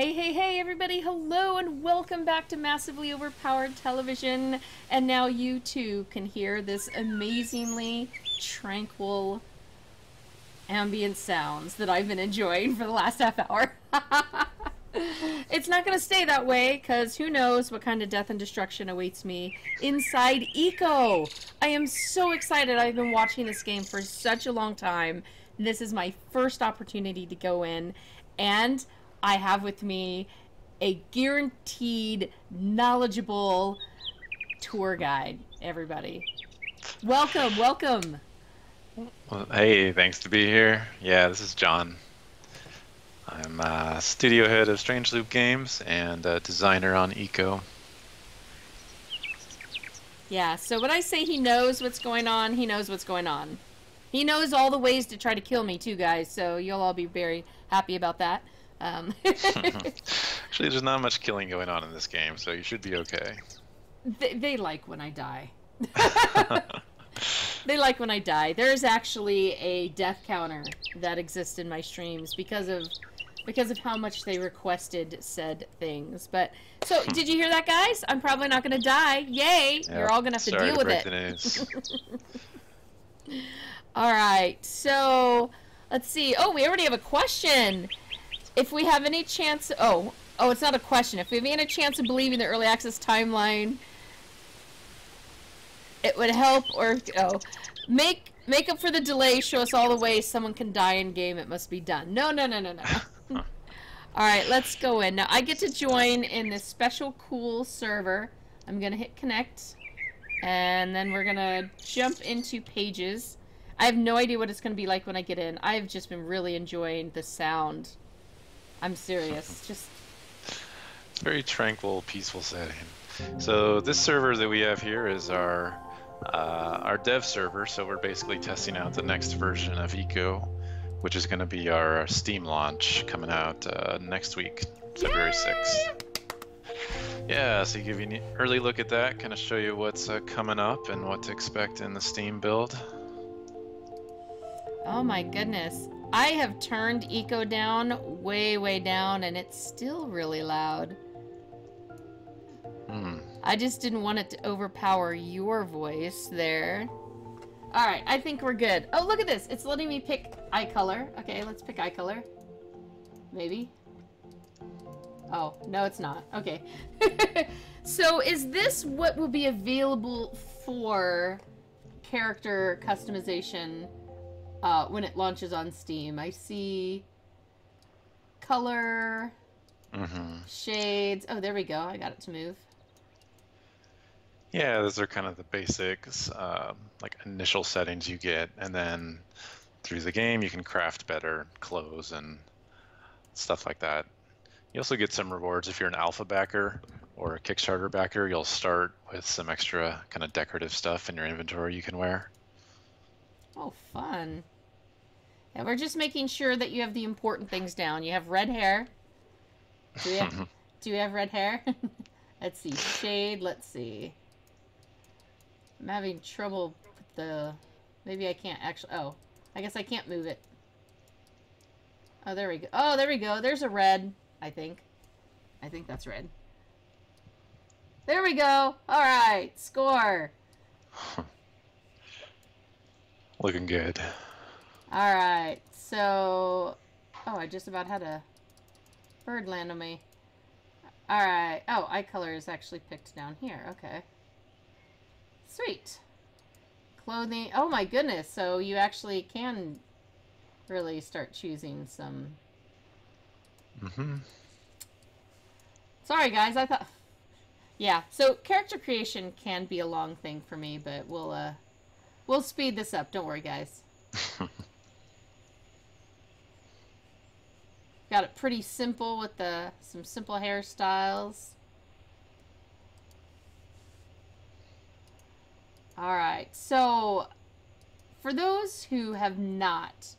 Hey, hey, hey, everybody, hello, and welcome back to Massively Overpowered Television. And now you too can hear this amazingly tranquil ambient sounds that I've been enjoying for the last half hour. It's not going to stay that way, because who knows what kind of death and destruction awaits me inside Eco. I am so excited. I've been watching this game for such a long time. This is my first opportunity to go in, and I have with me a guaranteed, knowledgeable tour guide, everybody. Welcome, welcome. Well, hey, thanks to be here. Yeah, this is John. I'm studio head of Strange Loop Games and designer on Eco. Yeah, so when I say he knows what's going on, he knows what's going on. He knows all the ways to try to kill me too, guys, so you'll all be very happy about that. Actually, there's not much killing going on in this game, so you should be okay. They like when I die. They like when I die. There's actually a death counter that exists in my streams because of how much they requested said things. But so did you hear that, guys? I'm probably not going to die. Yay! Yeah, You're all going to have to deal with it. The news. All right. So let's see. Oh, we already have a question. If we have any chance, oh, it's not a question. If we have any chance of believing the early access timeline, it would help, or make up for the delay. Show us all the ways someone can die in game. It must be done. No. All right, let's go in now. I get to join in this special cool server. I'm gonna hit connect, and then we're gonna jump into pages. I have no idea what it's gonna be like when I get in. I've just been really enjoying the sound. I'm serious. Just Very tranquil, peaceful setting. So this server that we have here is our dev server. So we're basically testing out the next version of Eco, which is going to be our Steam launch coming out next week, February 6th. Yeah, so give you an early look at that, kind of show you what's coming up and what to expect in the Steam build. oh my goodness. I have turned Eco down, way down, and it's still really loud. I just didn't want it to overpower your voice there. Alright, I think we're good. Oh, look at this. It's letting me pick eye color. Okay, let's pick eye color. Maybe. Oh, no, it's not. Okay. So, is this what will be available for character customization when it launches on Steam? I see color, shades. Oh, there we go. I got it to move. Yeah, those are kind of the basics, like initial settings you get, and then through the game you can craft better clothes and stuff like that. You also get some rewards if you're an alpha backer or a Kickstarter backer. You'll start with some extra kind of decorative stuff in your inventory you can wear. Oh, fun. Yeah, we're just making sure that you have the important things down. You have red hair. Do you have red hair? Let's see. Shade, let's see. I'm having trouble with the... Maybe I can't actually... Oh, I guess I can't move it. Oh, there we go. Oh, there we go. There's a red, I think. I think that's red. There we go. All right. Score. Looking good. All right. So... Oh, I just about had a bird land on me. All right. Oh, eye color is actually picked down here. Okay. Sweet. Clothing. Oh my goodness. So you actually can really start choosing some. Sorry guys, I thought. Yeah. So character creation can be a long thing for me, but we'll speed this up. Don't worry, guys. Got it pretty simple with some simple hairstyles. Alright, so for those who have not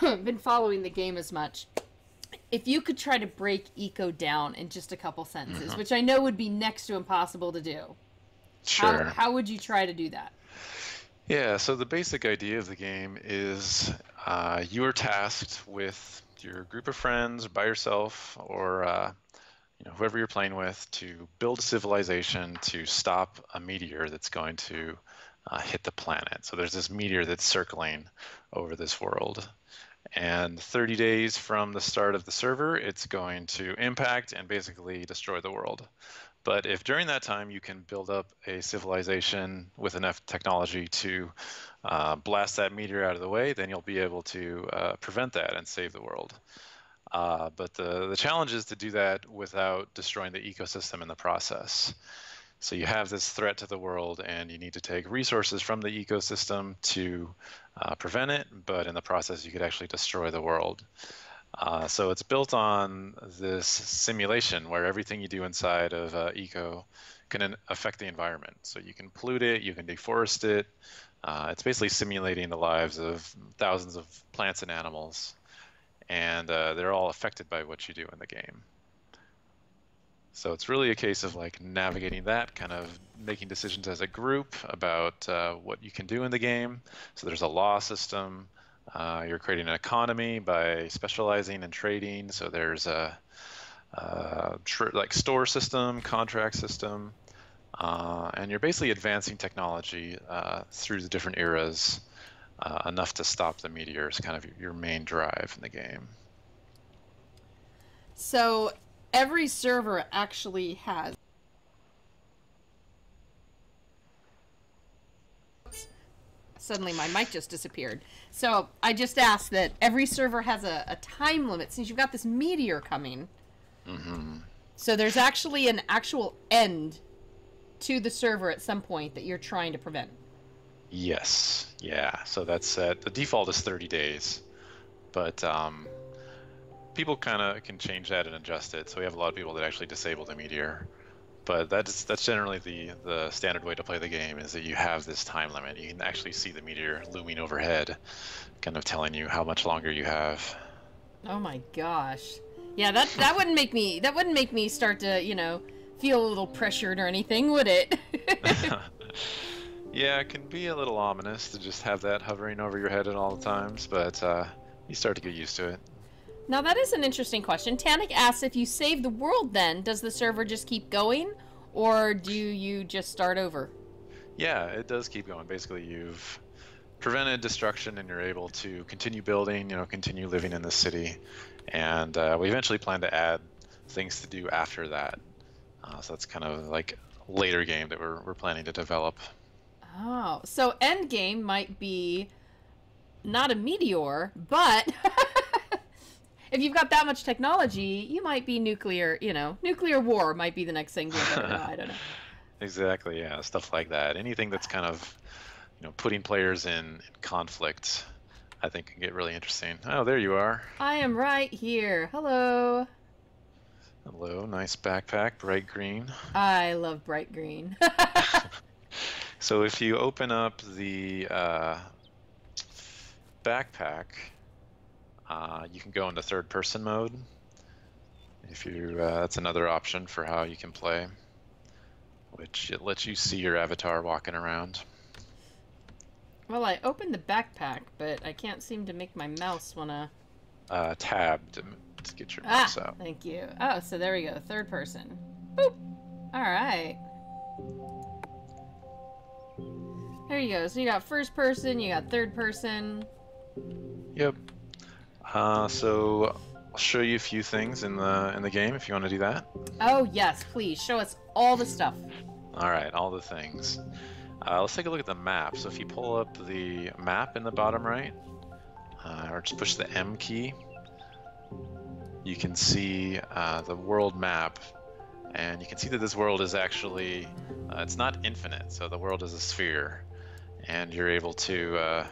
been following the game as much, if you could try to break Eco down in just a couple sentences, which I know would be next to impossible to do, Sure. how would you try to do that? Yeah, so the basic idea of the game is you are tasked with your group of friends, by yourself, or whoever you're playing with, to build a civilization to stop a meteor that's going to hit the planet. So there's this meteor that's circling over this world. And 30 days from the start of the server, it's going to impact and basically destroy the world. But if during that time you can build up a civilization with enough technology to blast that meteor out of the way, then you'll be able to prevent that and save the world. But the challenge is to do that without destroying the ecosystem in the process. So you have this threat to the world, and you need to take resources from the ecosystem to prevent it, but in the process you could actually destroy the world. So it's built on this simulation where everything you do inside of eco can affect the environment. So you can pollute it, you can deforest it. It's basically simulating the lives of thousands of plants and animals, and they're all affected by what you do in the game. So it's really a case of like navigating that, kind of making decisions as a group about what you can do in the game. So there's a law system. You're creating an economy by specializing and trading. So there's a like store system, contract system, and you're basically advancing technology through the different eras enough to stop the meteors. Kind of your main drive in the game. So every server actually has suddenly my mic just disappeared. So I just asked that every server has a time limit since you've got this meteor coming. Mm-hmm. So there's actually an actual end to the server at some point that you're trying to prevent. Yes. Yeah. So that's the default is 30 days, but people kind of can change that and adjust it. So we have a lot of people that actually disable the meteor. But that's generally the standard way to play the game, is that you have this time limit. You can actually see the meteor looming overhead, kind of telling you how much longer you have. Oh my gosh. Yeah, that wouldn't make me start to, feel a little pressured or anything, would it? Yeah, it can be a little ominous to just have that hovering over your head at all times, but you start to get used to it. Now that is an interesting question. Tanik asks, if you save the world then, does the server just keep going? Or do you just start over? Yeah, it does keep going. Basically, you've prevented destruction and you're able to continue building, continue living in the city. And we eventually plan to add things to do after that. So that's kind of like a later game that we're planning to develop. Oh, so end game might be not a meteor, but... If you've got that much technology, you might be nuclear, nuclear war might be the next thing. I don't know. Exactly, yeah, stuff like that. Anything that's kind of, putting players in conflict, I think can get really interesting. Oh, there you are. I am right here. Hello. Hello, nice backpack, bright green. I love bright green. So if you open up the backpack, you can go into third-person mode. If you, that's another option for how you can play, which it lets you see your avatar walking around. Well, I opened the backpack, but I can't seem to make my mouse wanna... Tab to get your mouse out. Thank you. Oh, so there we go, third person. Boop! Alright. There you go. So you got first person, you got third person. Yep. So I'll show you a few things in the game if you want to do that. Oh yes, please show us all the stuff. All right, all the things. Let's take a look at the map. So if you pull up the map in the bottom right, or just push the M key, you can see the world map, and you can see that this world is actually it's not infinite. So the world is a sphere, and you're able to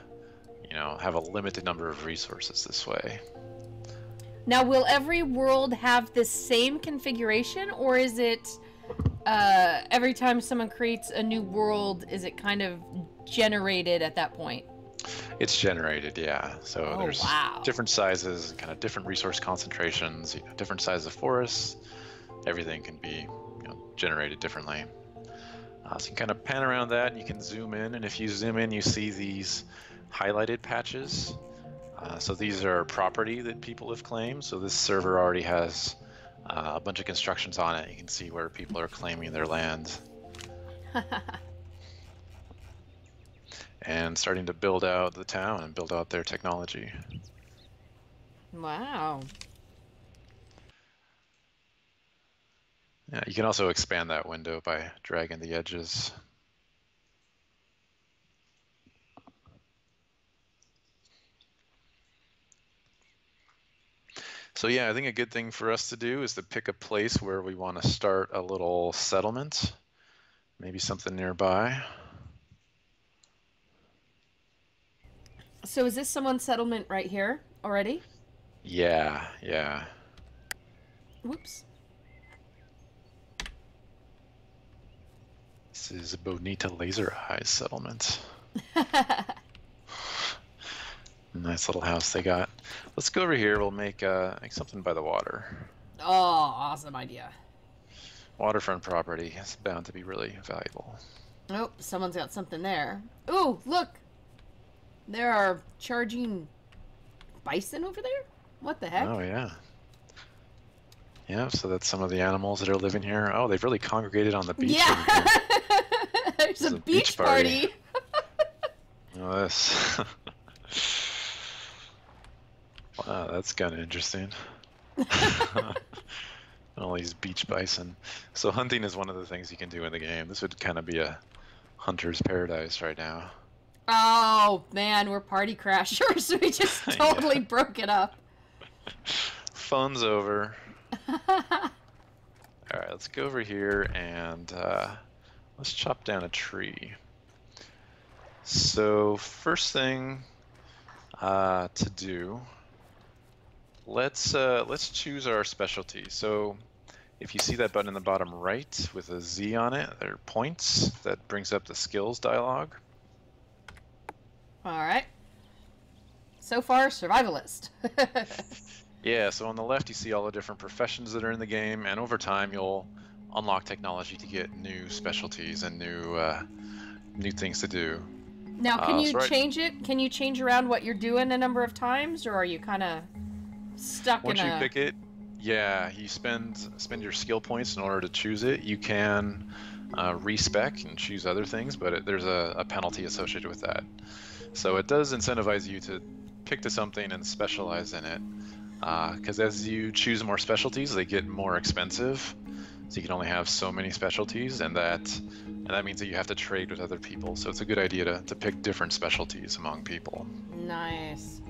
have a limited number of resources this way. Now, will every world have the same configuration, or is it every time someone creates a new world, is it kind of generated at that point? It's generated, yeah. So there's different sizes, kind of different resource concentrations, different sizes of forests. Everything can be generated differently. So you can kind of pan around that, and you can zoom in, and if you zoom in, you see these highlighted patches. So these are property that people have claimed. So this server already has a bunch of constructions on it. You can see where people are claiming their land. And starting to build out the town and build out their technology. Wow. Yeah, you can also expand that window by dragging the edges. So yeah, I think a good thing for us to do is to pick a place where we want to start a little settlement. Maybe something nearby. So is this someone's settlement right here already? Yeah, yeah. Whoops. This is Bonita Laser Eyes settlement. Nice little house they got. Let's go over here. We'll make something by the water. Oh, awesome idea. Waterfront property is bound to be really valuable. Oh, someone's got something there. Ooh, look! There are charging bison over there? What the heck? Oh, yeah. Yeah, so that's some of the animals that are living here. Oh, they've really congregated on the beach. Yeah! There's a beach party. Oh, this. Wow, that's kind of interesting. All these beach bison. So hunting is one of the things you can do in the game. This would kind of be a hunter's paradise right now. Oh, man, we're party crashers. We just totally broke it up. Fun's over. Alright, let's go over here and let's chop down a tree. So first thing to do, let's choose our specialty. So if you see that button in the bottom right with a Z on it, there are points that brings up the skills dialog. All right. So far, survivalist. Yeah, so on the left you see all the different professions that are in the game, and over time you'll unlock technology to get new specialties and new things to do. Now, can you change it? Can you change around what you're doing a number of times, or are you kind of stuck Once in you pick it, yeah, you spend your skill points in order to choose it. You can respec and choose other things, but there's a penalty associated with that. So it does incentivize you to pick to something and specialize in it, because as you choose more specialties, they get more expensive. So you can only have so many specialties, and that means that you have to trade with other people. So it's a good idea to pick different specialties among people. Nice.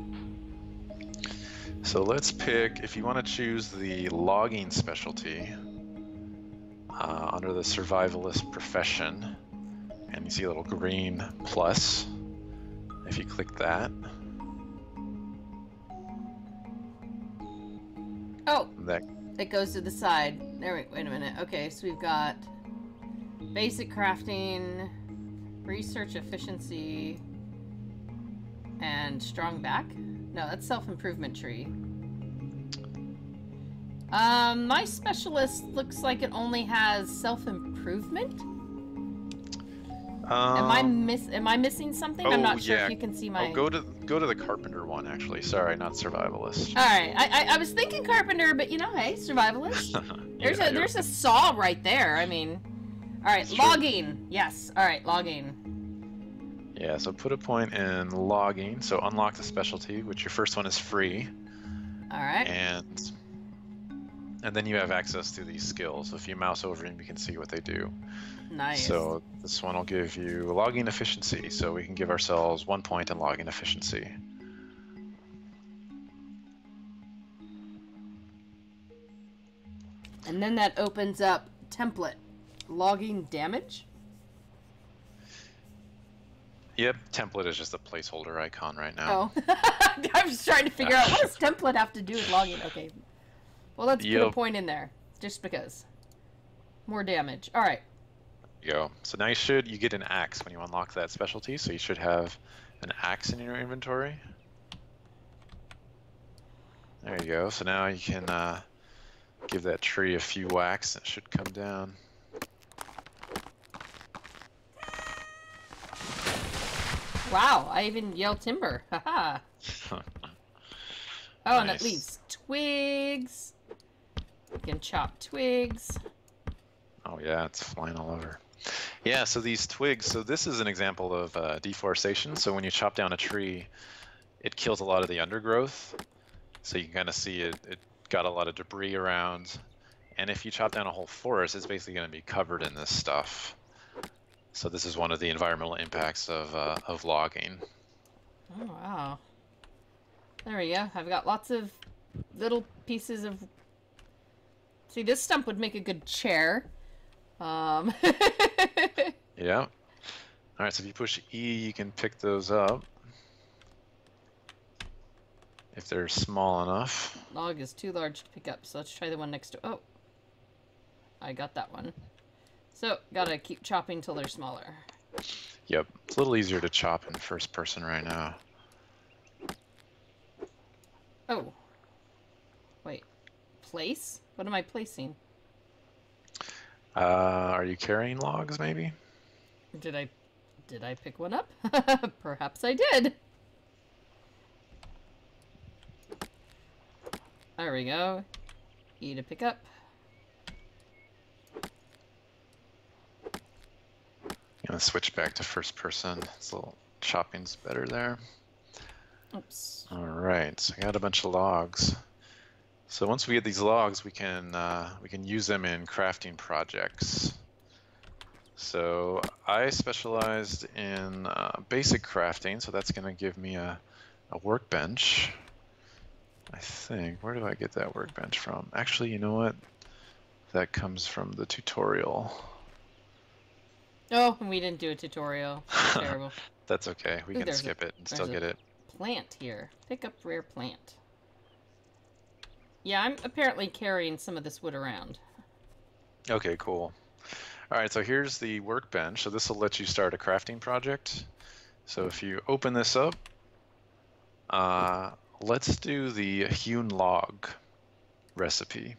So let's pick, if you want to choose the logging specialty under the survivalist profession, and you see a little green plus. If you click that. Oh, it goes to the side. There, wait a minute. Okay, so we've got basic crafting, research efficiency, and strong back. No, that's self-improvement tree. My specialist looks like it only has self-improvement. Am I missing something? I'm not sure if you can see my. Oh, go to the carpenter one actually. Sorry, not survivalist. All right, I was thinking carpenter, but you know, hey, survivalist. There's a saw right there. I mean, all right, logging. Yes. All right, logging. Yeah. So put a point in logging. So unlock the specialty, which your first one is free. All right. And then you have access to these skills. So if you mouse over them, you can see what they do. Nice. So this one will give you logging efficiency, so we can give ourselves 1 point in logging efficiency. And then that opens up template. Logging damage? Yep, template is just a placeholder icon right now. Oh. I was trying to figure out, what does template have to do with logging? Okay. Well, let's put a point in there, just because. More damage. All right. Go. So now you get an axe when you unlock that specialty, so you should have an axe in your inventory. There you go. So now you can give that tree a few whacks and it should come down. Wow, I even yelled timber. Haha. Oh, Nice. and it leaves twigs. You can chop twigs. Oh yeah, it's flying all over. Yeah, so these twigs, so this is an example of deforestation. So when you chop down a tree, it kills a lot of the undergrowth. So you can kind of see it got a lot of debris around. And if you chop down a whole forest, it's basically going to be covered in this stuff. So this is one of the environmental impacts of logging. Oh, wow. There we go. I've got lots of little pieces of... See, this stump would make a good chair. Yeah. All right, so if you push E, you can pick those up. If they're small enough. Log is too large to pick up, so let's try the one next to... Oh. I got that one. So, gotta keep chopping till they're smaller. Yep, it's a little easier to chop in first person right now. Oh. Wait. Place? What am I placing? Are you carrying logs, maybe? Did I pick one up? Perhaps I did. There we go. E to pick up. I'm gonna switch back to first person. It's a little chopping's better there. Oops. All right, so I got a bunch of logs. So once we get these logs, we can use them in crafting projects. So I specialized in basic crafting, so that's gonna give me a workbench. I think. Where do I get that workbench from? Actually, you know what? That comes from the tutorial. Oh, we didn't do a tutorial. Terrible. That's okay. We can skip it and still get it. Plant here. Pick up rare plant. Yeah, I'm apparently carrying some of this wood around. Okay, cool. All right, so here's the workbench. So this will let you start a crafting project. So if you open this up, let's do the hewn log recipe.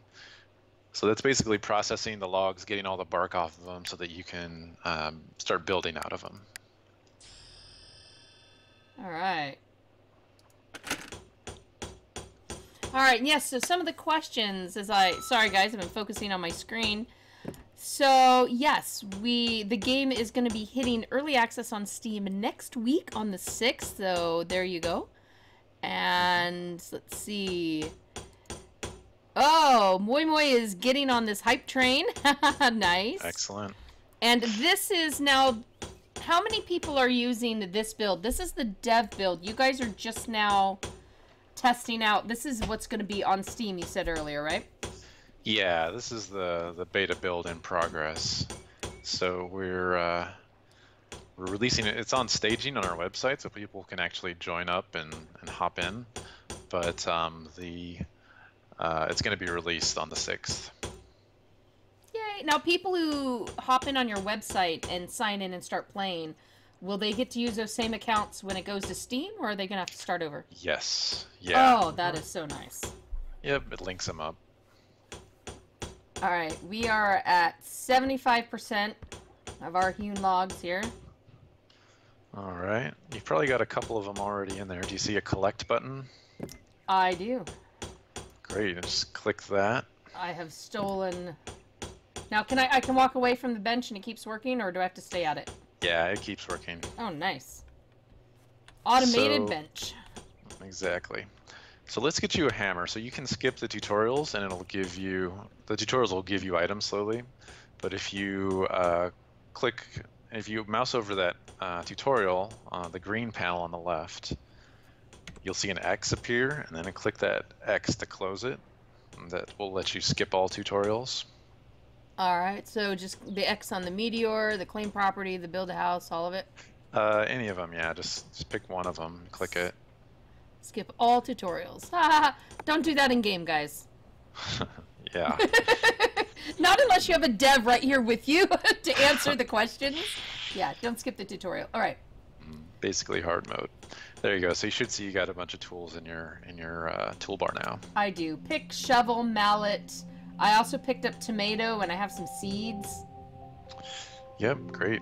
So that's basically processing the logs, getting all the bark off of them so that you can start building out of them. All right. All right, yes, so some of the questions sorry guys, I've been focusing on my screen. So, yes, the game is going to be hitting early access on Steam next week on the 6th, so there you go. And let's see. Oh, Moi Moi is getting on this hype train. Nice. Excellent. And this is now, how many people are using this build? This is the dev build. You guys are just now testing out. This is what's going to be on Steam, you said earlier, right? Yeah, this is the beta build in progress. So we're releasing it. It's on staging on our website, so people can actually join up and hop in. But it's going to be released on the 6th. Yay! Now, people who hop in on your website and sign in and start playing, will they get to use those same accounts when it goes to Steam, or are they going to have to start over? Yes. Yeah. Oh, that is so nice. Yep, it links them up. All right, we are at 75% of our hewn logs here. All right. You've probably got a couple of them already in there. Do you see a collect button? I do. Great. Just click that. I have stolen... Now, I can walk away from the bench and it keeps working, or do I have to stay at it? Yeah, it keeps working. Oh, nice. Automated bench. Exactly. So let's get you a hammer. So you can skip the tutorials and it'll give you... The tutorials will give you items slowly. But if you if you mouse over that tutorial, the green panel on the left, you'll see an X appear, and then click that X to close it. And that will let you skip all tutorials. Alright, so just the X on the meteor, the claim property, the build a house, all of it? Any of them, yeah. Just pick one of them, click it. Skip all tutorials. Don't do that in game, guys. Yeah. Not unless you have a dev right here with you to answer the questions. Yeah, don't skip the tutorial. All right. Basically hard mode. There you go. So you should see you got a bunch of tools in your toolbar now. I do. Pick, shovel, mallet. I also picked up tomato and I have some seeds. Yep, great.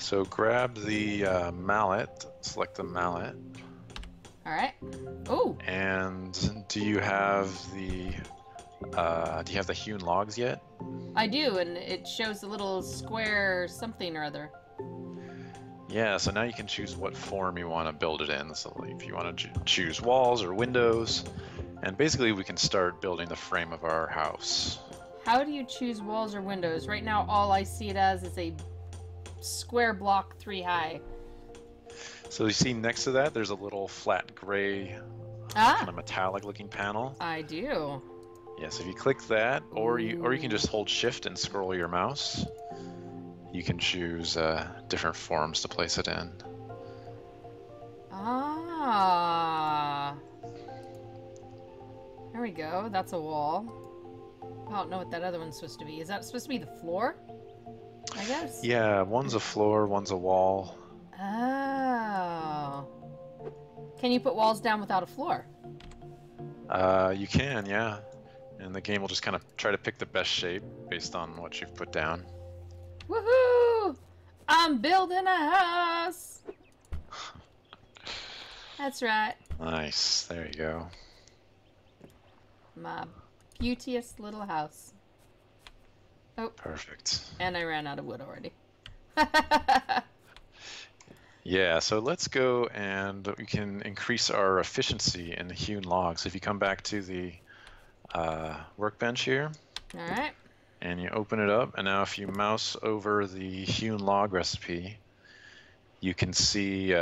So grab the mallet, select the mallet. All right. Oh. And do you have the hewn logs yet? I do, and it shows a little square something or other. Yeah, so now you can choose what form you want to build it in. So if you want to choose walls or windows, and basically we can start building the frame of our house. How do you choose walls or windows? Right now, all I see it as is a square block 3 high. So you see next to that, there's a little flat gray, kind of metallic looking panel. I do. Yeah, so if you click that, or you can just hold Shift and scroll your mouse. You can choose different forms to place it in. Ah. There we go. That's a wall. I don't know what that other one's supposed to be. Is that supposed to be the floor? I guess? Yeah, one's a floor, one's a wall. Oh. Can you put walls down without a floor? You can, yeah. And the game will just kind of try to pick the best shape based on what you've put down. Woohoo! I'm building a house! That's right. Nice. There you go. My beauteous little house. Oh. Perfect. And I ran out of wood already. Yeah, so let's go and we can increase our efficiency in the hewn logs. If you come back to the workbench here. All right. And you open it up, and now if you mouse over the hewn log recipe, you can see,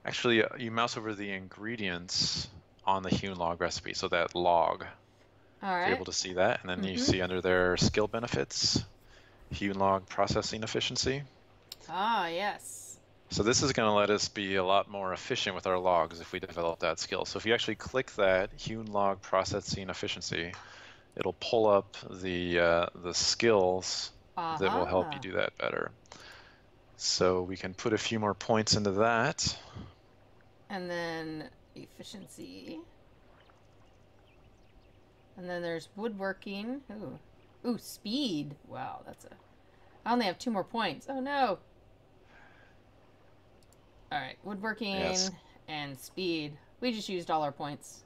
actually you mouse over the ingredients on the hewn log recipe, so that log. All right. You're able to see that, and then you see under there skill benefits, hewn log processing efficiency. Ah, yes. So this is going to let us be a lot more efficient with our logs if we develop that skill. So if you actually click that hewn log processing efficiency, it'll pull up the skills that will help you do that better. So we can put a few more points into that. And then efficiency. And then there's woodworking. Ooh. Ooh, speed. Wow, that's a... I only have 2 more points. Oh, no. All right, woodworking and speed. We just used all our points.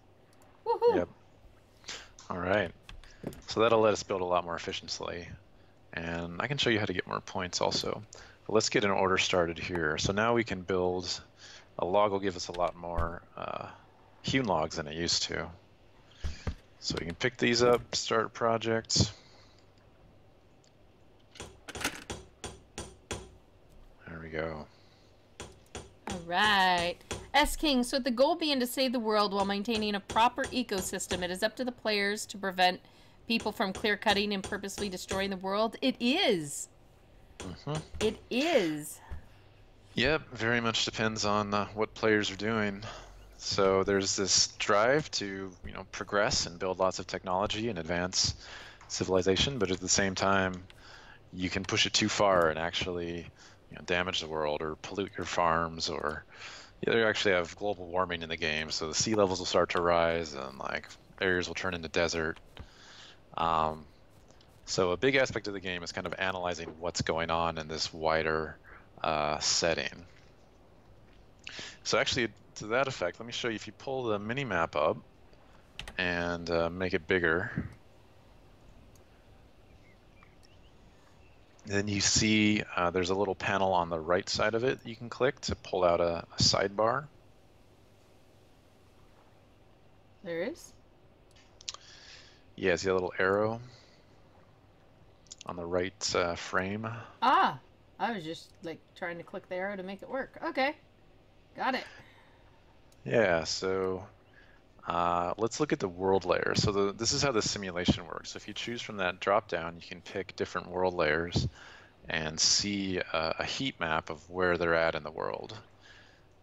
Woohoo! Yep. All right. So that'll let us build a lot more efficiently. And I can show you how to get more points also. But let's get an order started here. So now we can build... A log will give us a lot more hewn logs than it used to. So we can pick these up, start a project. There we go. All right. S-King, so the goal being to save the world while maintaining a proper ecosystem, it is up to the players to prevent people from clear-cutting and purposely destroying the world. It is. It is. Yep, very much depends on what players are doing. So there's this drive to, progress and build lots of technology and advance civilization, but at the same time, you can push it too far and actually, damage the world or pollute your farms, or you actually have global warming in the game, so the sea levels will start to rise and areas will turn into desert. So a big aspect of the game is kind of analyzing what's going on in this wider setting. So actually, to that effect, let me show you. If you pull the mini-map up and make it bigger, then you see there's a little panel on the right side of it you can click to pull out a sidebar. There is? Yeah, see a little arrow on the right frame? Ah! I was just, trying to click the arrow to make it work. Okay. Got it. Yeah, so let's look at the world layer. So this is how the simulation works. So if you choose from that drop-down, you can pick different world layers and see a heat map of where they're at in the world.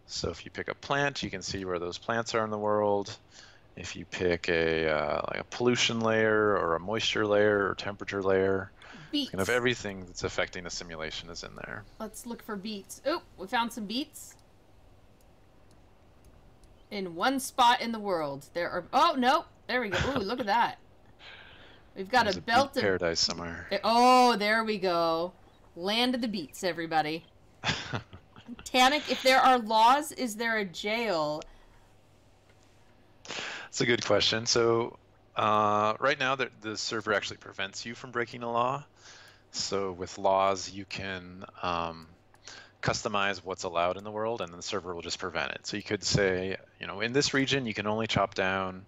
So if you pick a plant, you can see where those plants are in the world. If you pick a pollution layer or a moisture layer or temperature layer, beets. Kind of everything that's affecting the simulation is in there. Let's look for beets. Oh, we found some beets. In one spot in the world. There are... Oh, no. There we go. Ooh, look at that. We've got There's a belt of... paradise somewhere. Oh, there we go. Land of the beats, everybody. Tannic, if there are laws, is there a jail? That's a good question. So right now, the server actually prevents you from breaking a law. So with laws, you can customize what's allowed in the world, and then the server will just prevent it. So you could say, in this region, you can only chop down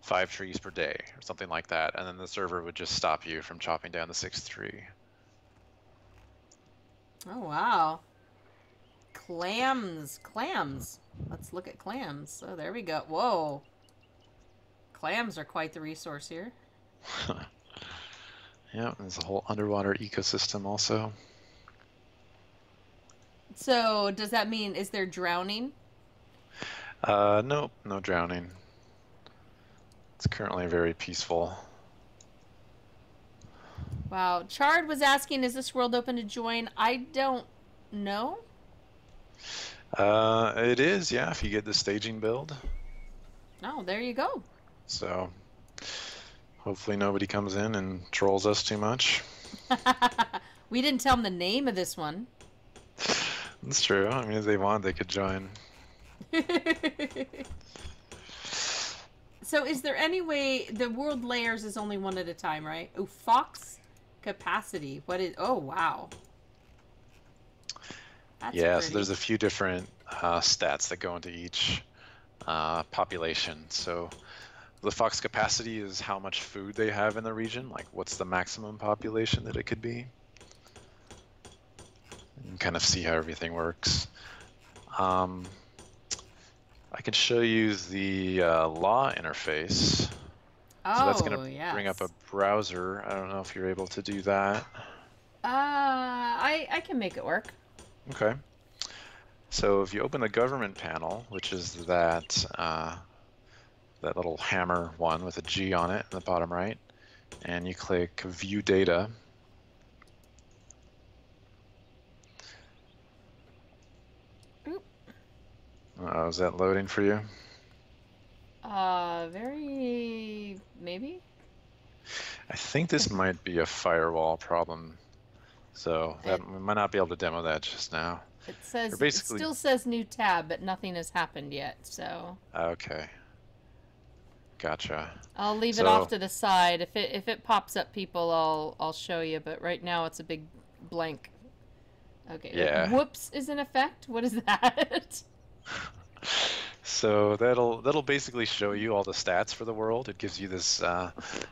5 trees per day, or something like that, and then the server would just stop you from chopping down the 6th tree. Oh, wow. Clams. Let's look at clams. Oh, there we go. Whoa. Clams are quite the resource here. Yeah, there's a whole underwater ecosystem also. So, does that mean, is there drowning? Nope, no drowning. It's currently very peaceful. Wow. Chard was asking, is this world open to join? I don't know. It is, yeah, if you get the staging build. Oh, there you go. So, hopefully nobody comes in and trolls us too much. We didn't tell them the name of this one. That's true. I mean, if they want, they could join. So is there any way, the world layers is only one at a time, right? Oh, fox capacity. What is, oh, wow. That's yeah, pretty. so there's a few different stats that go into each population. So the fox capacity is how much food they have in the region, like what's the maximum population that it could be. And kind of see how everything works. I can show you the law interface. Oh, so that's going to yes. bring up a browser. I don't know if you're able to do that. I can make it work. Okay. So if you open the government panel, which is that that little hammer one with a G on it in the bottom right, and you click View Data. Is that loading for you? Maybe? I think this might be a firewall problem, so we might not be able to demo that just now. It says, it still says new tab, but nothing has happened yet, so. Okay. Gotcha. I'll leave it off to the side. If it pops up, people, I'll show you, but right now it's a big blank. Okay. Yeah. Whoops is in effect? What is that? So that'll basically show you all the stats for the world. It gives you this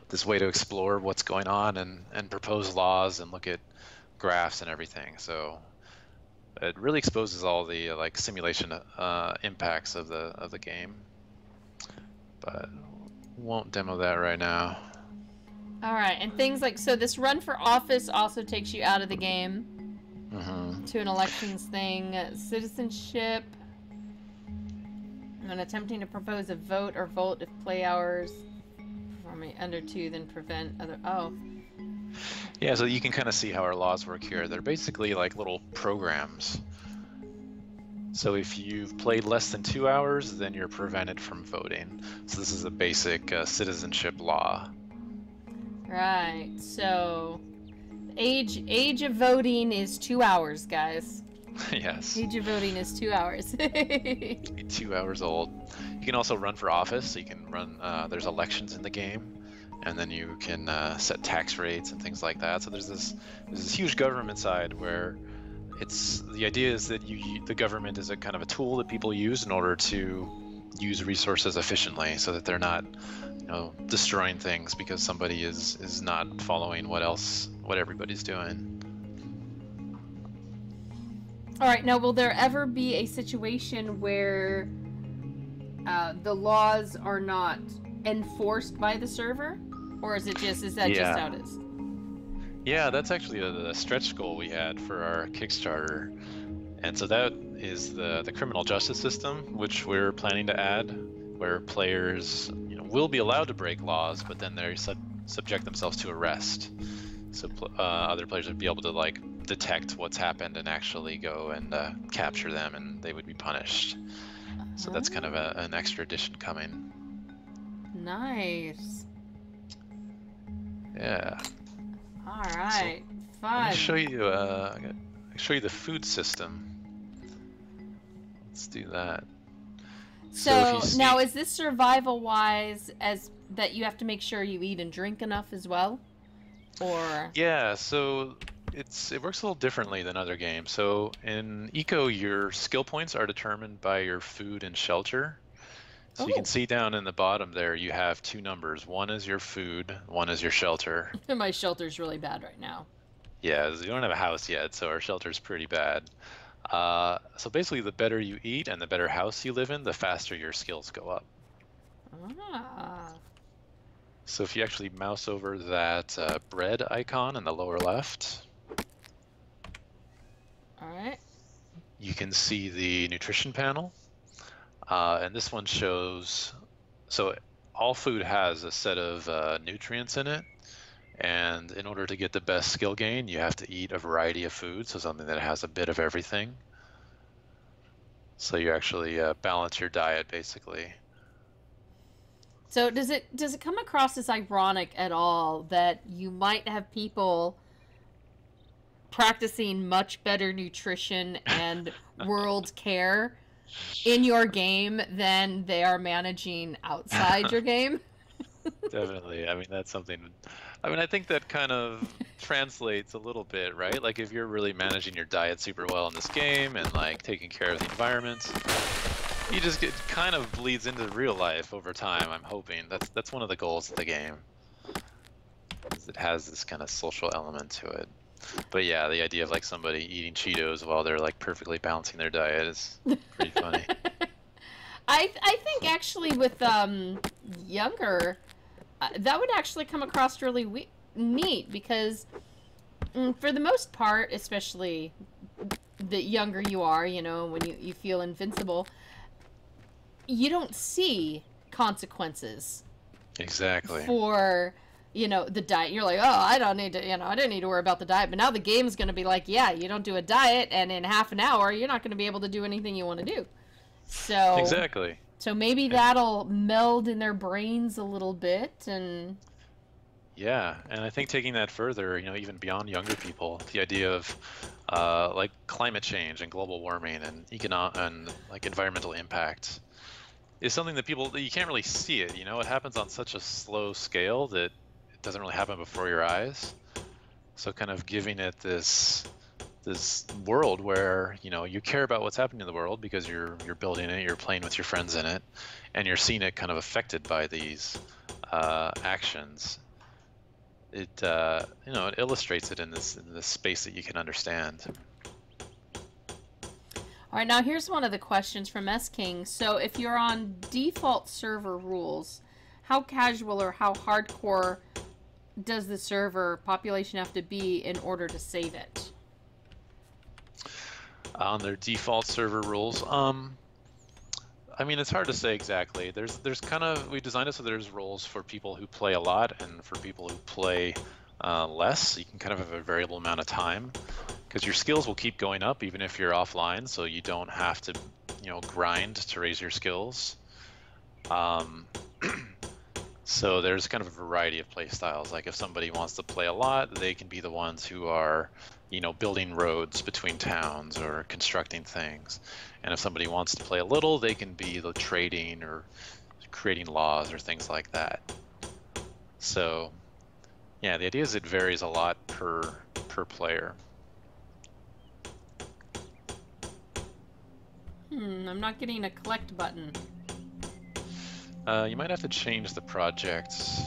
this way to explore what's going on and propose laws and look at graphs and everything. So it really exposes all the like simulation impacts of the game. But won't demo that right now. All right, and things like, so this run for office also takes you out of the game to an elections thing, citizenship. When attempting to propose a vote or vote if play hours performing under 2, then prevent other. Oh. Yeah, so you can kind of see how our laws work here. They're basically like little programs. So if you've played less than 2 hours, then you're prevented from voting. So this is a basic citizenship law. Right. So age of voting is 2 hours, guys. Yes. Age of voting is 2 hours. 2 hours old. You can also run for office. So you can run. There's elections in the game, and then you can set tax rates and things like that. So there's this huge government side where the idea is that the government is a kind of a tool that people use in order to use resources efficiently, so that they're not, destroying things because somebody is not following what everybody's doing. All right, now will there ever be a situation where the laws are not enforced by the server? Or is that just how it is? Yeah, that's actually the stretch goal we had for our Kickstarter. And so that is the criminal justice system, which we're planning to add, where players will be allowed to break laws, but then they subject themselves to arrest. So other players would be able to detect what's happened and actually go and capture them, and they would be punished. So that's kind of an extra addition coming. Nice. Yeah. All right. fun. me show you. Show you the food system. Let's do that. So if you now, is this survival-wise as that you have to make sure you eat and drink enough as well, or? Yeah, so it works a little differently than other games. So in Eco, your skill points are determined by your food and shelter. So you can see down in the bottom there, you have two numbers. One is your food, one is your shelter. My shelter's really bad right now. Yeah, we don't have a house yet, so our shelter's pretty bad. So basically, the better you eat and the better house you live in, the faster your skills go up. Ah. So if you actually mouse over that bread icon in the lower left, All right. you can see the nutrition panel. And this one shows, so all food has a set of nutrients in it. And in order to get the best skill gain, you have to eat a variety of foods, so something that has a bit of everything. So you actually balance your diet, basically. So does it come across as ironic at all that you might have people practicing much better nutrition and world care in your game than they are managing outside your game? Definitely. I mean, that's something. I mean, I think that kind of translates a little bit, right? Like if you're really managing your diet super well in this game and like taking care of the environment, you just get kind of bleeds into real life over time. I'm hoping that's one of the goals of the game. It has this kind of social element to it. But yeah, the idea of like somebody eating Cheetos while they're like perfectly balancing their diet is pretty funny. I think actually with younger, that would actually come across really neat because for the most part, especially the younger you are, you know, when you feel invincible, you don't see consequences. Exactly. For, you know, the diet. You're like, oh, I don't need to, you know, I don't need to worry about the diet. But now the game's going to be like, yeah, you don't do a diet, and in half an hour, you're not going to be able to do anything you want to do. So exactly. So maybe that'll meld in their brains a little bit, and yeah, and I think taking that further, you know, even beyond younger people, the idea of like climate change and global warming and like environmental impact is something that you can't really see it. You know, it happens on such a slow scale that it doesn't really happen before your eyes. So kind of giving it this world where, you know, you care about what's happening in the world because you're building it, you're playing with your friends in it, and you're seeing it kind of affected by these actions. It you know, it illustrates it in this space that you can understand. All right, now here's one of the questions from S King. So if you're on default server rules, how casual or how hardcore does the server population have to be in order to save it? On their default server rules, I mean, it's hard to say exactly. There's kind of, we designed it so there's roles for people who play a lot and for people who play less. You can kind of have a variable amount of time because your skills will keep going up even if you're offline, so you don't have to, you know, grind to raise your skills. So there's kind of a variety of play styles. Like if somebody wants to play a lot, they can be the ones who are, you know, building roads between towns or constructing things. And if somebody wants to play a little, they can be the trading or creating laws or things like that. So yeah, the idea is it varies a lot per player. I'm not getting a collect button. You might have to change the projects.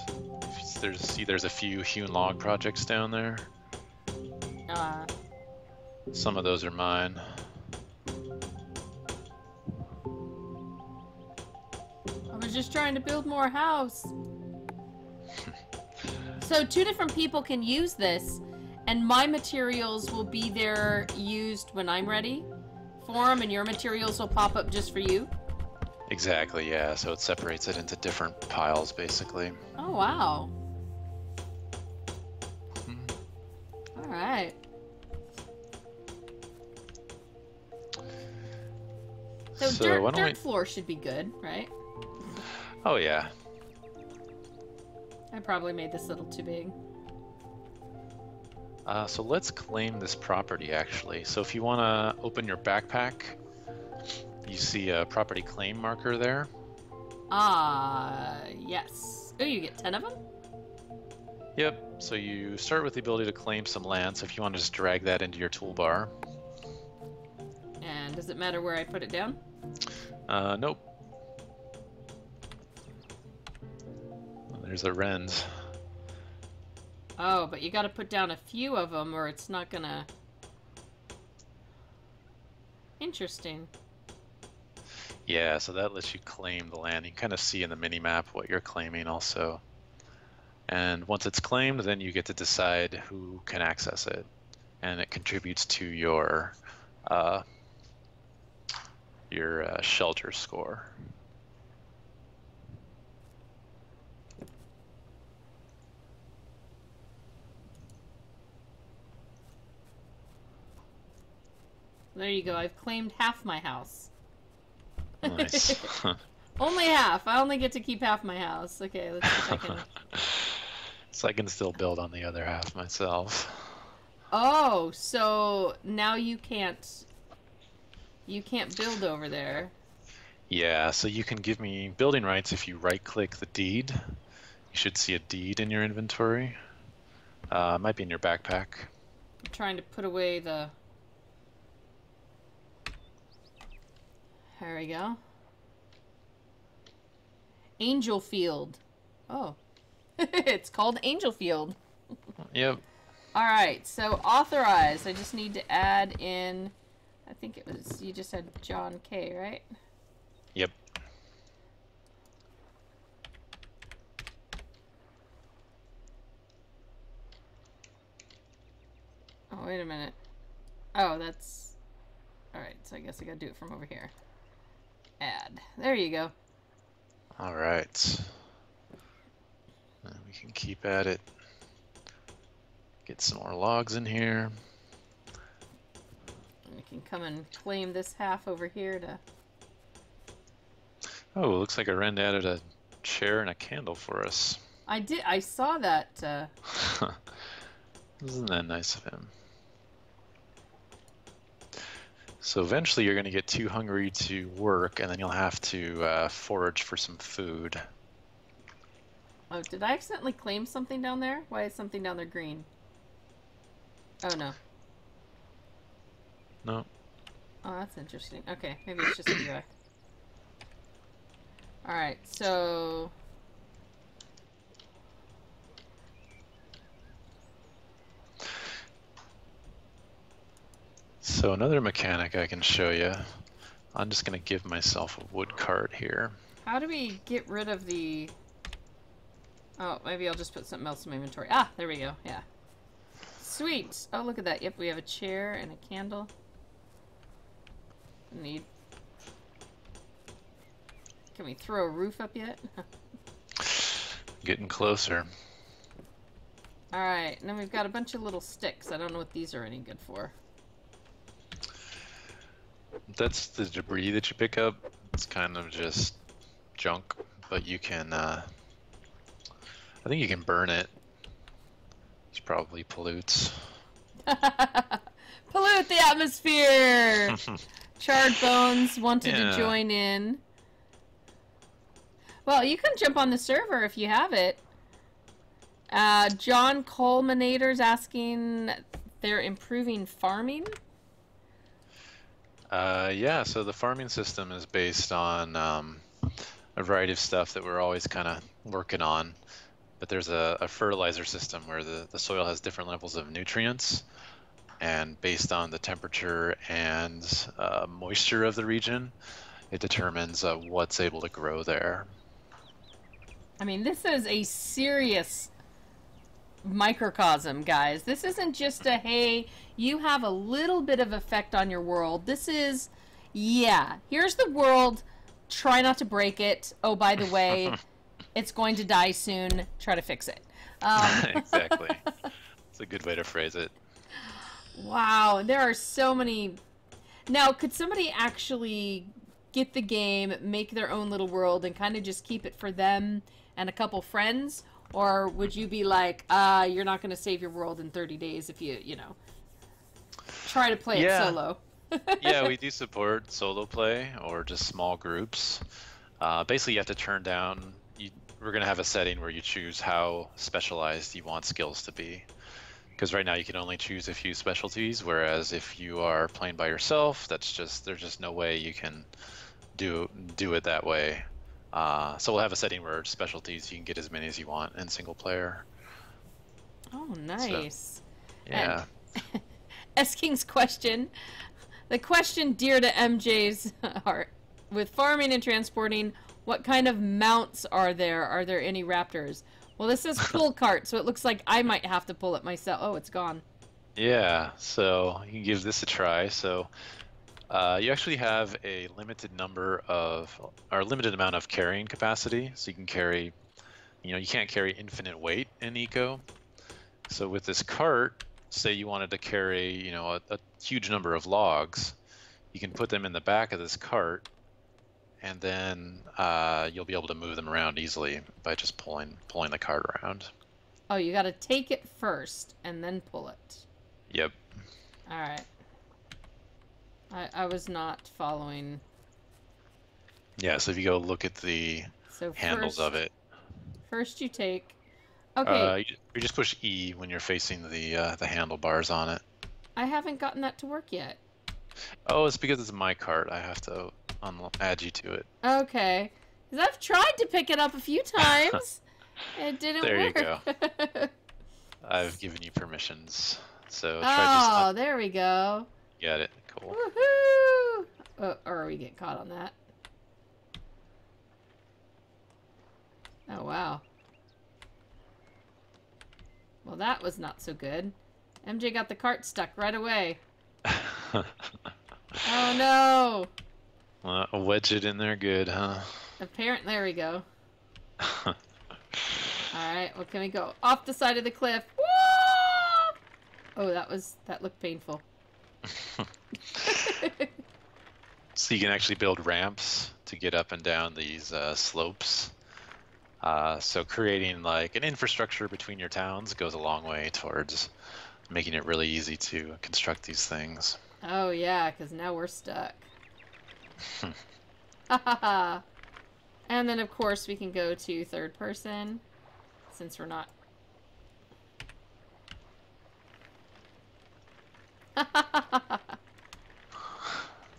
There's a few hewn log projects down there. Some of those are mine. I was just trying to build more house. So 2 different people can use this, and my materials will be there used when I'm ready for them, and your materials will pop up just for you? Exactly, yeah. So it separates it into different piles, basically. Oh, wow. All right. So dirt floor should be good, right? Oh, yeah. I probably made this a little too big. So let's claim this property, actually. So if you want to open your backpack, you see a property claim marker there. Yes. Oh, you get 10 of them? Yep, so you start with the ability to claim some land, so if you want to just drag that into your toolbar. And does it matter where I put it down? Nope. There's the wrens. Oh, but you gotta put down a few of them or it's not gonna... Interesting. Yeah, so that lets you claim the land. You can kind of see in the mini-map what you're claiming also. And once it's claimed, then you get to decide who can access it. And it contributes to your shelter score. There you go. I've claimed half my house. Nice. Only half. I only get to keep half my house. Okay, let's see if I can... So I can still build on the other half myself. Oh, so now you can't build over there. Yeah, so you can give me building rights if you right-click the deed. You should see a deed in your inventory. It might be in your backpack. I'm trying to put away the... There we go. Angel Field. Oh. It's called Angel Field. Yep. Alright, so authorized. I just need to add in... I think it was... You just said John K, right? Yep. Oh, wait a minute. Oh, that's... Alright, so I guess I gotta do it from over here. Add. There you go. All right. And we can keep at it. Get some more logs in here. And we can come and claim this half over here to... Oh, it looks like a wren added a chair and a candle for us. I saw that, Isn't that nice of him? So eventually you're going to get too hungry to work, and then you'll have to forage for some food. Oh, did I accidentally claim something down there? Why is something down there green? Oh, no. No. Oh, that's interesting. Okay, maybe it's just a UI. Alright, so... So another mechanic I can show you. I'm just going to give myself a wood cart here. How do we get rid of the... Oh, maybe I'll just put something else in my inventory. Ah, there we go. Yeah. Sweet. Oh, look at that. Yep, we have a chair and a candle. Need... Can we throw a roof up yet? Getting closer. Alright, and then we've got a bunch of little sticks. I don't know what these are any good for. That's the debris that you pick up. It's kind of just junk, but you can, I think you can burn it. It probably pollutes. Pollute the atmosphere! Charred Bones wanted to join in. Well, you can jump on the server if you have it. John Culminator's asking, they're improving farming? Yeah, so the farming system is based on a variety of stuff that we're always kind of working on. But there's a fertilizer system where the soil has different levels of nutrients. And based on the temperature and moisture of the region, it determines what's able to grow there. I mean, this is a serious microcosm, guys. This isn't just a, hey, you have a little bit of effect on your world. This is, yeah, here's the world. Try not to break it. Oh, by the way, it's going to die soon. Try to fix it. Exactly. It's a good way to phrase it. Wow, there are so many. Now, could somebody actually get the game, make their own little world, and kind of just keep it for them and a couple friends? Or would you be like, you're not going to save your world in 30 days if you know, try to play it solo? Yeah, we do support solo play or just small groups. Basically, you have to turn down. We're going to have a setting where you choose how specialized you want skills to be. Because right now you can only choose a few specialties, whereas if you are playing by yourself, there's just no way you can do it that way. So we'll have a setting where specialties you can get as many as you want in single player. Oh, nice. So, yeah. S-King's question. The question dear to MJ's heart. With farming and transporting, what kind of mounts are there? Are there any raptors? Well, this says pull cart, so it looks like I might have to pull it myself. Oh, it's gone. Yeah, so you can give this a try. So you actually have a limited amount of carrying capacity. So you can carry, you can't carry infinite weight in eco. So with this cart, say you wanted to carry, a huge number of logs, you can put them in the back of this cart, and then you'll be able to move them around easily by just pulling the cart around. Oh, you got to take it first and then pull it. Yep. All right. I was not following. Yeah, so if you go look at the handles of it. First you take. Okay. You just push E when you're facing the handlebars on it. I haven't gotten that to work yet. Oh, it's because it's my cart. I have to add you to it. Okay. Because I've tried to pick it up a few times. It didn't work. There you go. I've given you permissions. So try just there we go. Got it. Cool. Woohoo! Or we get caught on that. Oh, wow. Well, that was not so good. MJ got the cart stuck right away. Oh, no! Well, wedge it in there good, huh? Apparently, there we go. Alright, well, can we go off the side of the cliff? Whoa! Oh, that looked painful. So you can actually build ramps to get up and down these slopes. So creating like an infrastructure between your towns goes a long way towards making it really easy to construct these things. Oh yeah, because now we're stuck. And then of course we can go to third person, since we're not.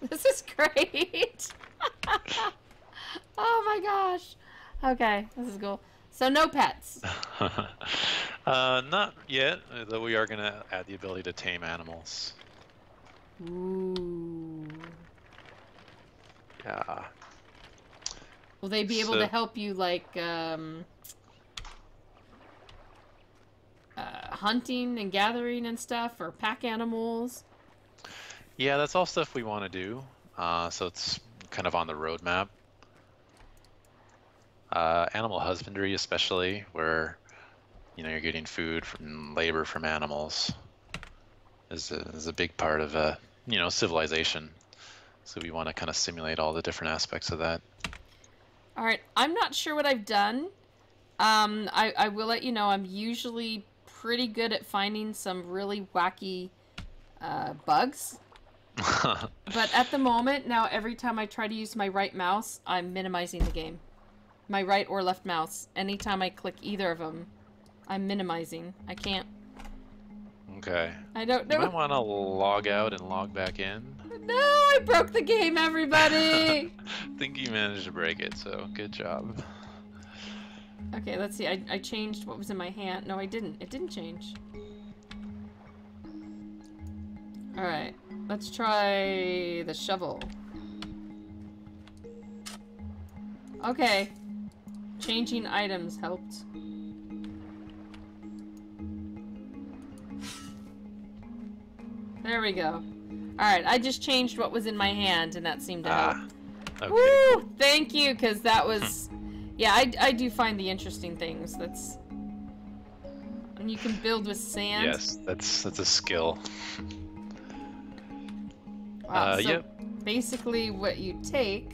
This is great. Oh my gosh. Okay, this is cool. So no pets. Not yet, though we are going to add the ability to tame animals. Ooh. Yeah. Will they be able to help you, like, hunting and gathering and stuff, or pack animals? Yeah, that's all stuff we want to do. So it's kind of on the roadmap. Animal husbandry, especially, where you're getting food from labor from animals, is a big part of civilization. So we want to kind of simulate all the different aspects of that. All right, I'm not sure what I've done. I will let you know I'm usually pretty good at finding some really wacky bugs. But at the moment, now every time I try to use my right mouse, I'm minimizing the game. My right or left mouse. Anytime I click either of them, I'm minimizing. I can't. Okay. I don't know. You might want to log out and log back in. No, I broke the game, everybody! I think you managed to break it, so good job. Okay, let's see. I changed what was in my hand. No, I didn't. It didn't change. Alright, let's try the shovel. Okay. Changing items helped. There we go. Alright, I just changed what was in my hand, and that seemed to help. Okay. Woo! Thank you, because that was... Yeah, I do find the interesting things. That's... And you can build with sand. Yes, that's a skill. Wow, so yep. basically what you take...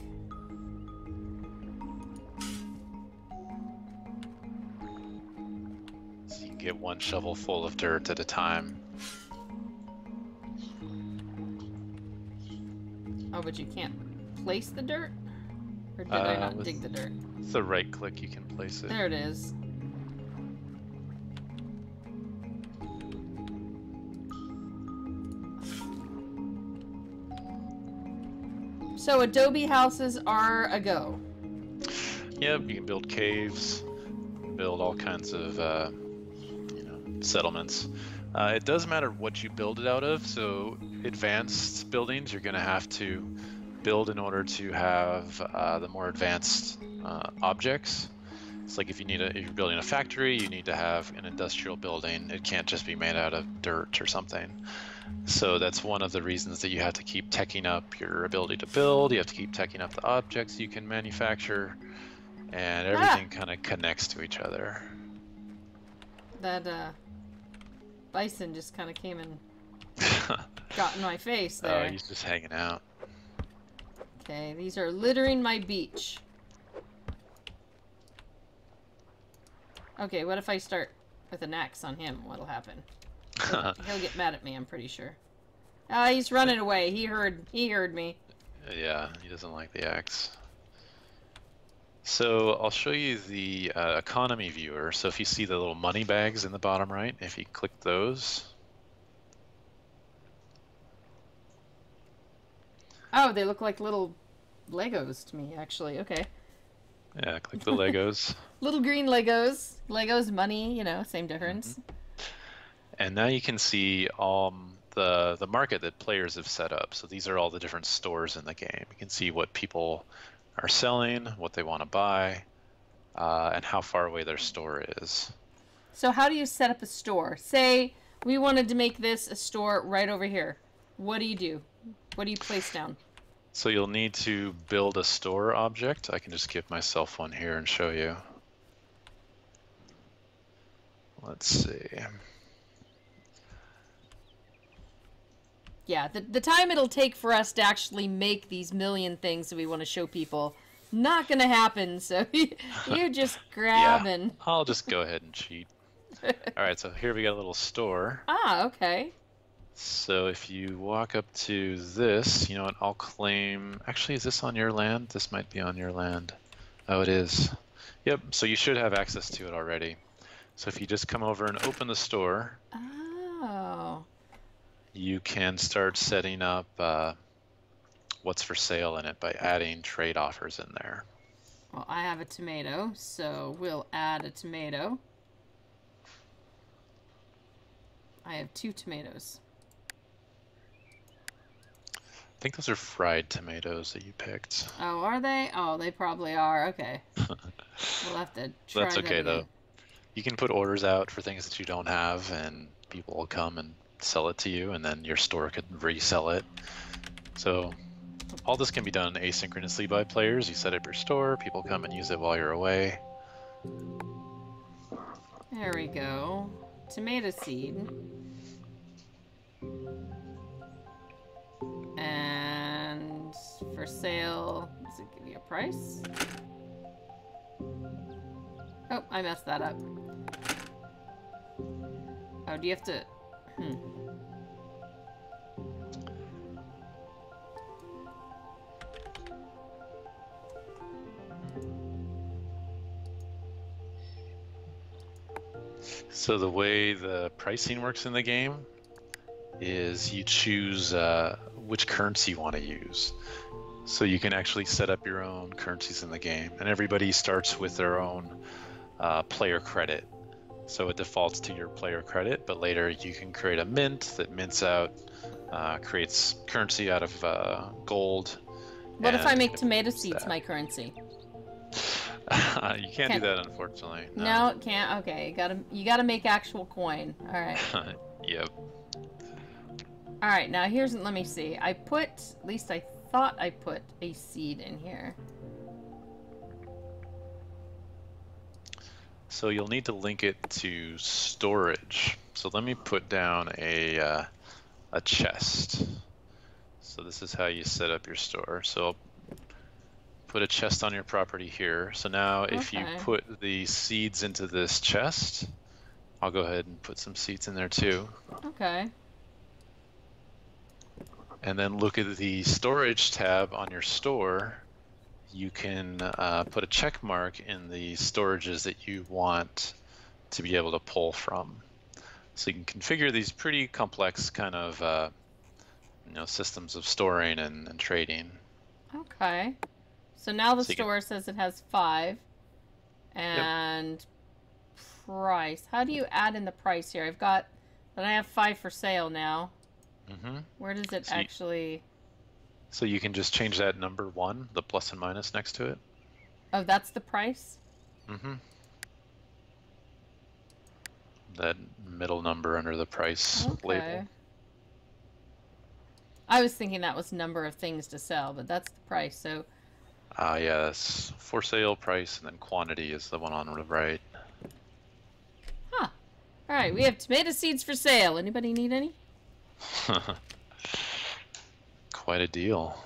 get one shovel full of dirt at a time. Oh, but you can't place the dirt? Or did I not dig the dirt? With the right click, you can place it. There it is. So adobe houses are a go. Yep, you can build caves, build all kinds of settlements. It does matter what you build it out of. So advanced buildings, you're going to have to build in order to have the more advanced objects. It's like if you're building a factory, you need to have an industrial building. It can't just be made out of dirt or something. So that's one of the reasons that you have to keep teching up your ability to build. You have to keep teching up the objects you can manufacture, and everything kind of connects to each other. That bison just kind of came and got in my face there. Oh, he's just hanging out. Okay, these are littering my beach. Okay, what if I start with an axe on him? What'll happen? He'll get mad at me, I'm pretty sure. He's running away. He heard me. Yeah, he doesn't like the axe. So I'll show you the economy viewer. So if you see the little money bags in the bottom right, if you click those. Oh, they look like little Legos to me, actually. Okay. Yeah, click the Legos. Little green Legos. Legos, money, same difference. And now you can see the market that players have set up. So these are all the different stores in the game. You can see what people are selling, what they want to buy, and how far away their store is. So how do you set up a store? Say we wanted to make this a store right over here. What do you do? What do you place down? So you'll need to build a store object. I can just give myself one here and show you. Let's see. Yeah, the time it'll take for us to actually make these million things that we want to show people, not gonna happen, so you just grab and... I'll just go ahead and cheat. Alright, so here we got a little store. Ah, okay. So if you walk up to this, you know what, I'll claim... Actually, is this on your land? This might be on your land. Oh, it is. Yep, so you should have access to it already. So if you just come over and open the store... Oh... You can start setting up what's for sale in it by adding trade offers in there. Well, I have a tomato, so we'll add a tomato. I have 2 tomatoes. I think those are fried tomatoes that you picked. Oh, are they? Oh, they probably are. Okay. We'll have to try That's okay, that though. You can put orders out for things that you don't have, and people will come and sell it to you, and then your store could resell it. So all this can be done asynchronously by players. You set up your store, people come and use it while you're away. There we go. Tomato seed. And for sale, does it give you a price? Oh, I messed that up. Oh, do you have to... So the way the pricing works in the game is you choose which currency you want to use. So you can actually set up your own currencies in the game, and everybody starts with their own player credit. So it defaults to your player credit, but later you can create a mint that mints out, creates currency out of gold. What if I make tomato seeds my currency? You can't do that, unfortunately. No, it can't. Okay, you gotta make actual coin. All right. Yep. All right, now let me see. At least I thought I put a seed in here. So you'll need to link it to storage. So let me put down a chest. So this is how you set up your store. So I'll put a chest on your property here. So now if you put the seeds into this chest, I'll go ahead and put some seats in there too. Okay. And then look at the storage tab on your store. You can put a check mark in the storages that you want to be able to pull from. So you can configure these pretty complex kind of systems of storing and trading. Okay. So now the So store says it has 5. And Yep. price. How do you add in the price here? I have 5 for sale now. Where does it actually... So you can just change that number 1, the plus and minus next to it. Oh, that's the price? That middle number under the price label. I was thinking that was number of things to sell, but that's the price, so... Yes. For sale price, and then quantity is the one on the right. Huh. Alright, we have tomato seeds for sale. Anybody need any? Quite a deal.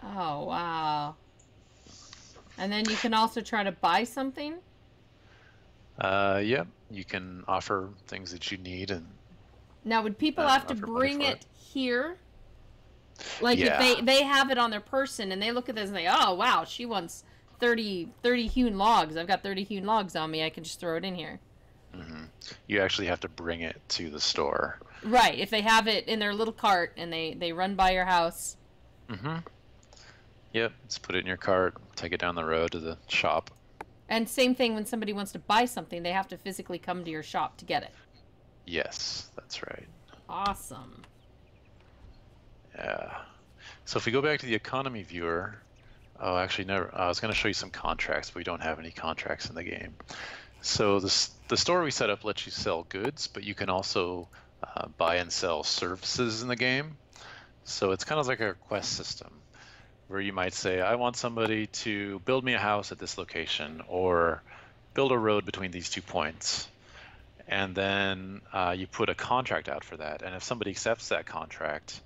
Oh, wow. And then you can also try to buy something? Yep. You can offer things that you need and... Now, would people have to bring it here? Like, Yeah. if they have it on their person and they look at this and they, oh, wow, she wants 30 hewn logs. I've got 30 hewn logs on me. I can just throw it in here. You actually have to bring it to the store. Right. If they have it in their little cart and they run by your house. Yep. Just put it in your cart, take it down the road to the shop. And same thing when somebody wants to buy something, they have to physically come to your shop to get it. Yes, that's right. Awesome. Yeah. So if we go back to the economy viewer, oh, actually, no, I was going to show you some contracts, but we don't have any contracts in the game. So the store we set up lets you sell goods, but you can also buy and sell services in the game. So it's kind of like a quest system where you might say, I want somebody to build me a house at this location or build a road between these 2 points. And then you put a contract out for that. And if somebody accepts that contract,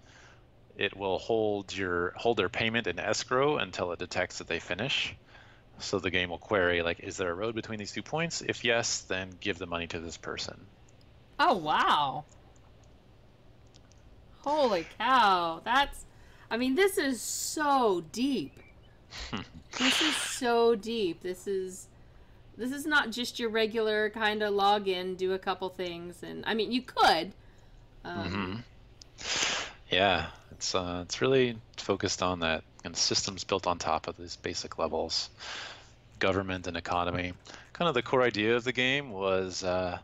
it will hold their payment in escrow until it detects that they finish. So the game will query, like, is there a road between these 2 points? If yes, then give the money to this person. Oh, wow. Holy cow. This is so deep. This is so deep. This is not just your regular kind of login, do a couple things, and you could. Yeah, it's really focused on that, and systems built on top of these basic levels, government and economy. Kind of the core idea of the game was the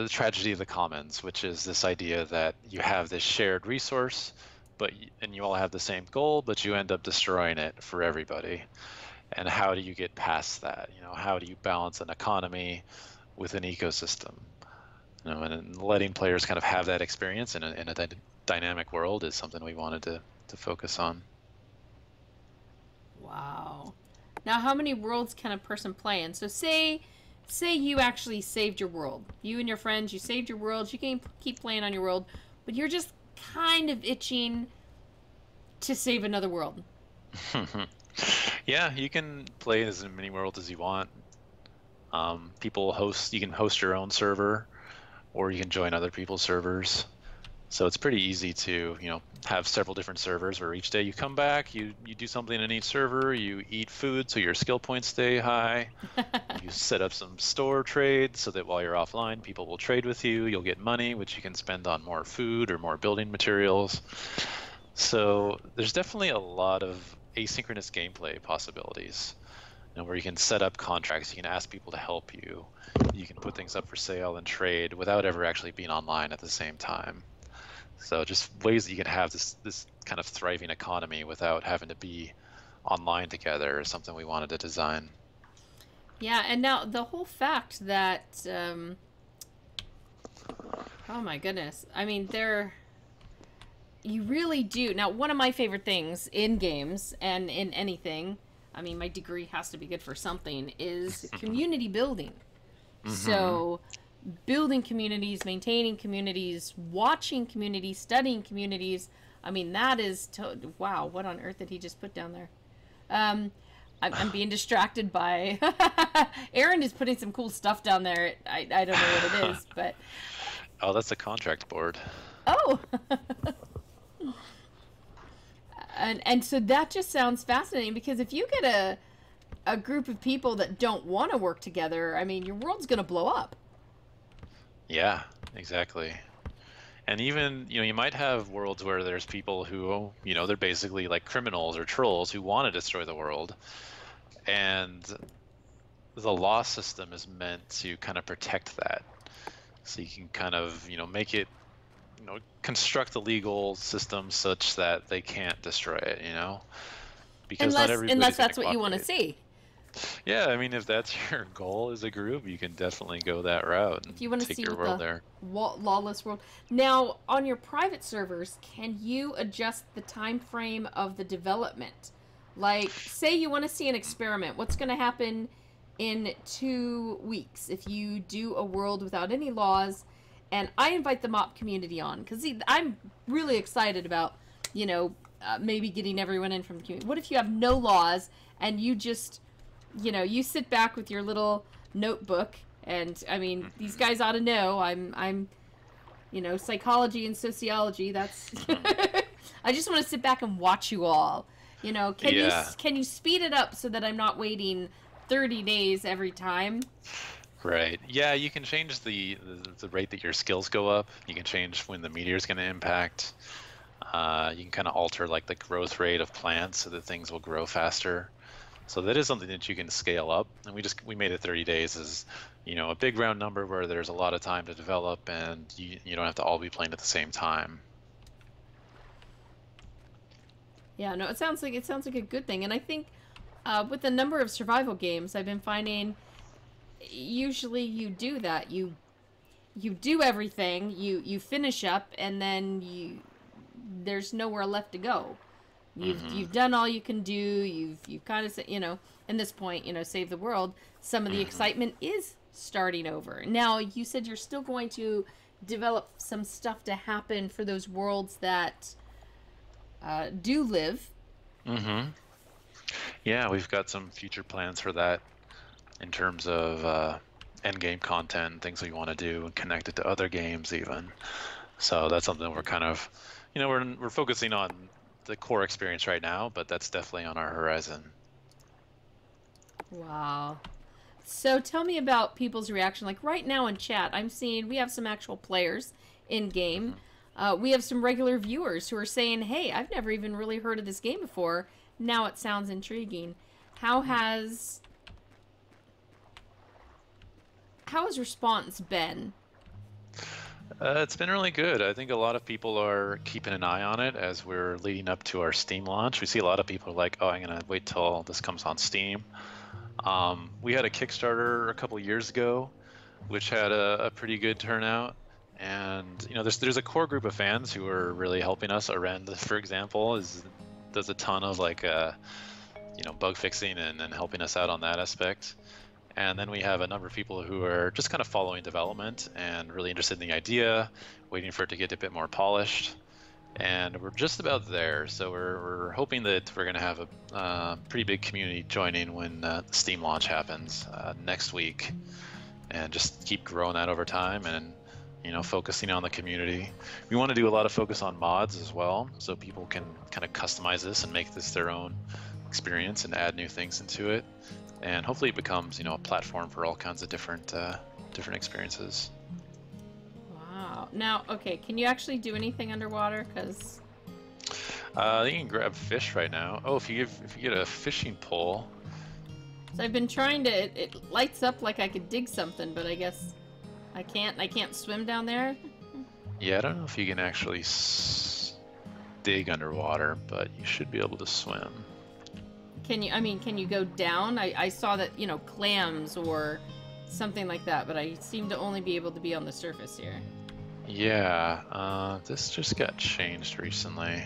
tragedy of the commons, which is this idea that you have this shared resource, and you all have the same goal, but you end up destroying it for everybody. And how do you get past that? How do you balance an economy with an ecosystem? And letting players kind of have that experience in a dynamic world is something we wanted to focus on. Wow. Now, how many worlds can a person play in? So say you actually saved your world. You and your friends, you saved your world. You can keep playing on your world, but you're just kind of itching to save another world. Yeah, you can play as many worlds as you want. You can host your own server, or you can join other people's servers. So it's pretty easy to, have several different servers where each day you come back, you do something in each server, you eat food so your skill points stay high. You set up some store trades so that while you're offline, people will trade with you. You'll get money, which you can spend on more food or more building materials. So there's definitely a lot of asynchronous gameplay possibilities, where you can set up contracts, you can ask people to help you, you can put things up for sale and trade without ever actually being online at the same time. So just ways that you can have this kind of thriving economy without having to be online together is something we wanted to design. Yeah, and now the whole fact that, oh my goodness, you really do. Now, one of my favorite things in games and in anything, my degree has to be good for something, is community building. So building communities, maintaining communities, watching communities, studying communities. That is wow, what on earth did he just put down there? I'm being distracted by... Aaron is putting some cool stuff down there. I don't know what it is, but... Oh, that's a contract board. Oh! and so that just sounds fascinating, because if you get a group of people that don't want to work together, I mean, your world's going to blow up. Yeah, exactly. And even, you might have worlds where there's people who, they're basically like criminals or trolls who want to destroy the world. And the law system is meant to kind of protect that. So you can kind of, make it, construct the legal system such that they can't destroy it, Because not everybody's unless that's gonna what you want to cooperate. see. Yeah, I mean, if that's your goal as a group, you can definitely go that route and If you want to take see your what world the there. lawless world. Now, on your private servers, can you adjust the time frame of the development? Like, say you want to see an experiment. What's going to happen in 2 weeks if you do a world without any laws? And I invite the MOP community on, because I'm really excited about, maybe getting everyone in from the community. What if you have no laws and you just, you sit back with your little notebook, and I mean, these guys ought to know I'm psychology and sociology. That's I just want to sit back and watch you all. Can you speed it up so that I'm not waiting 30 days every time? Right. Yeah, you can change the rate that your skills go up. You can change when the meteor is going to impact. You can kind of alter like the growth rate of plants so that things will grow faster. So that is something that you can scale up. And we made it 30 days as, a big round number where there's a lot of time to develop, and you don't have to all be playing at the same time. Yeah, no, it sounds like a good thing. And I think with the number of survival games, I've been finding usually you do that. You do everything, you finish up, and then there's nowhere left to go. You've done all you can do. You've kind of, in this point, save the world. Some of the excitement is starting over. Now, you said you're still going to develop some stuff to happen for those worlds that do live. Yeah, we've got some future plans for that in terms of end game content, things we want to do, and connect it to other games even. So that's something we're kind of, we're focusing on the core experience right now, but that's definitely on our horizon. Wow. So tell me about people's reaction. Like right now in chat, I'm seeing we have some actual players in game. We have some regular viewers who are saying, hey, I've never even really heard of this game before. Now it sounds intriguing. How has response been? It's been really good. I think a lot of people are keeping an eye on it as we're leading up to our Steam launch. We see a lot of people like, oh, I'm going to wait till this comes on Steam. We had a Kickstarter a couple years ago, which had a pretty good turnout. And, there's a core group of fans who are really helping us. Arend, for example, does a ton of bug fixing and helping us out on that aspect. And then we have a number of people who are just kind of following development and really interested in the idea, waiting for it to get a bit more polished. And we're just about there. So we're hoping that we're going to have a pretty big community joining when the Steam launch happens next week, and just keep growing that over time and, focusing on the community. We want to do a lot of focus on mods as well, so people can kind of customize this and make this their own experience and add new things into it. And hopefully it becomes, a platform for all kinds of different experiences. Wow. Now, okay, can you actually do anything underwater? Because you can grab fish right now. Oh, if you get a fishing pole. So I've been trying to. It lights up like I could dig something, but I guess I can't. I can't swim down there. Yeah, I don't know if you can actually dig underwater, but you should be able to swim. Can you? I mean, can you go down? I saw that, clams or something like that, but I seem to only be able to be on the surface here. Yeah, this just got changed recently.